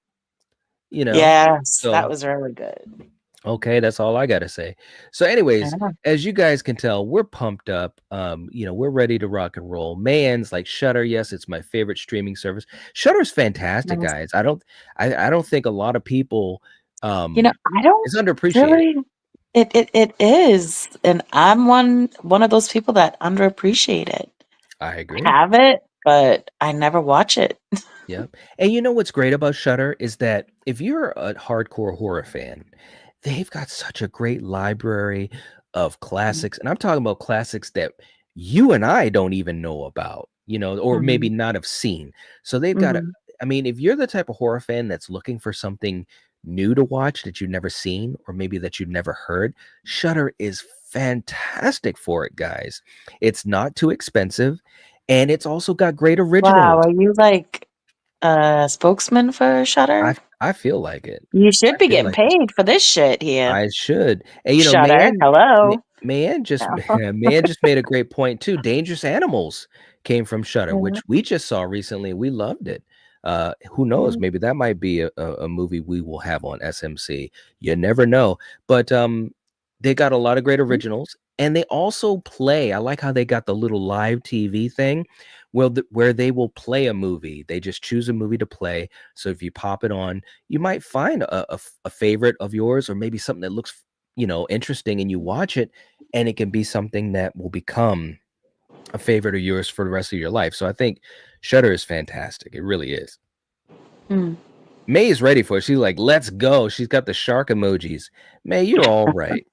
Yes, so that was really good. okay, that's all I gotta say. So, anyways, as you guys can tell, we're pumped up. We're ready to rock and roll. Mayann's like Shudder. Yes, it's my favorite streaming service. Shudder's fantastic, guys. I don't think a lot of people I don't it's underappreciated. really, it is. And I'm one of those people that underappreciate it. I agree. I have it, but I never watch it. Yeah. And you know what's great about Shudder is that if you're a hardcore horror fan, they've got such a great library of classics. And I'm talking about classics that you and I don't even know about, or maybe not have seen. So they've got if you're the type of horror fan that's looking for something new to watch that you've never seen, or maybe that you've never heard, Shudder is fantastic for it, guys. It's not too expensive, and it's also got great originals. Wow, are you like a spokesman for Shudder? I feel like it. You should be getting paid for this shit here. I should. And Shudder, hello. Mayann just made a great point too. Dangerous Animals came from Shudder, which we just saw recently. We loved it. Who knows? Maybe that might be a movie we will have on SMC. You never know. But they got a lot of great originals, and they also play. I like how they got the little live TV thing, where they will play a movie. They just choose a movie to play. So if you pop it on, you might find a favorite of yours, or maybe something that looks interesting, and you watch it, and it can be something that will become a favorite of yours for the rest of your life. So I think Shudder is fantastic. It really is. May is ready for it. She's like, let's go. She's got the shark emojis. May, you're all right.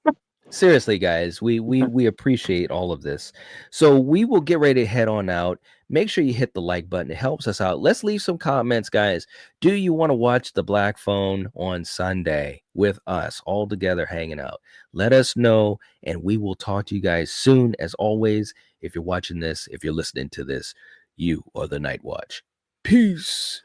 Seriously, guys, we appreciate all of this. So we will get ready to head on out. Make sure you hit the like button. It helps us out. Let's leave some comments, guys. Do you want to watch The Black Phone on Sunday with us all together hanging out? Let us know, and we will talk to you guys soon. As always, if you're watching this, if you're listening to this, you are the Night Watch. Peace.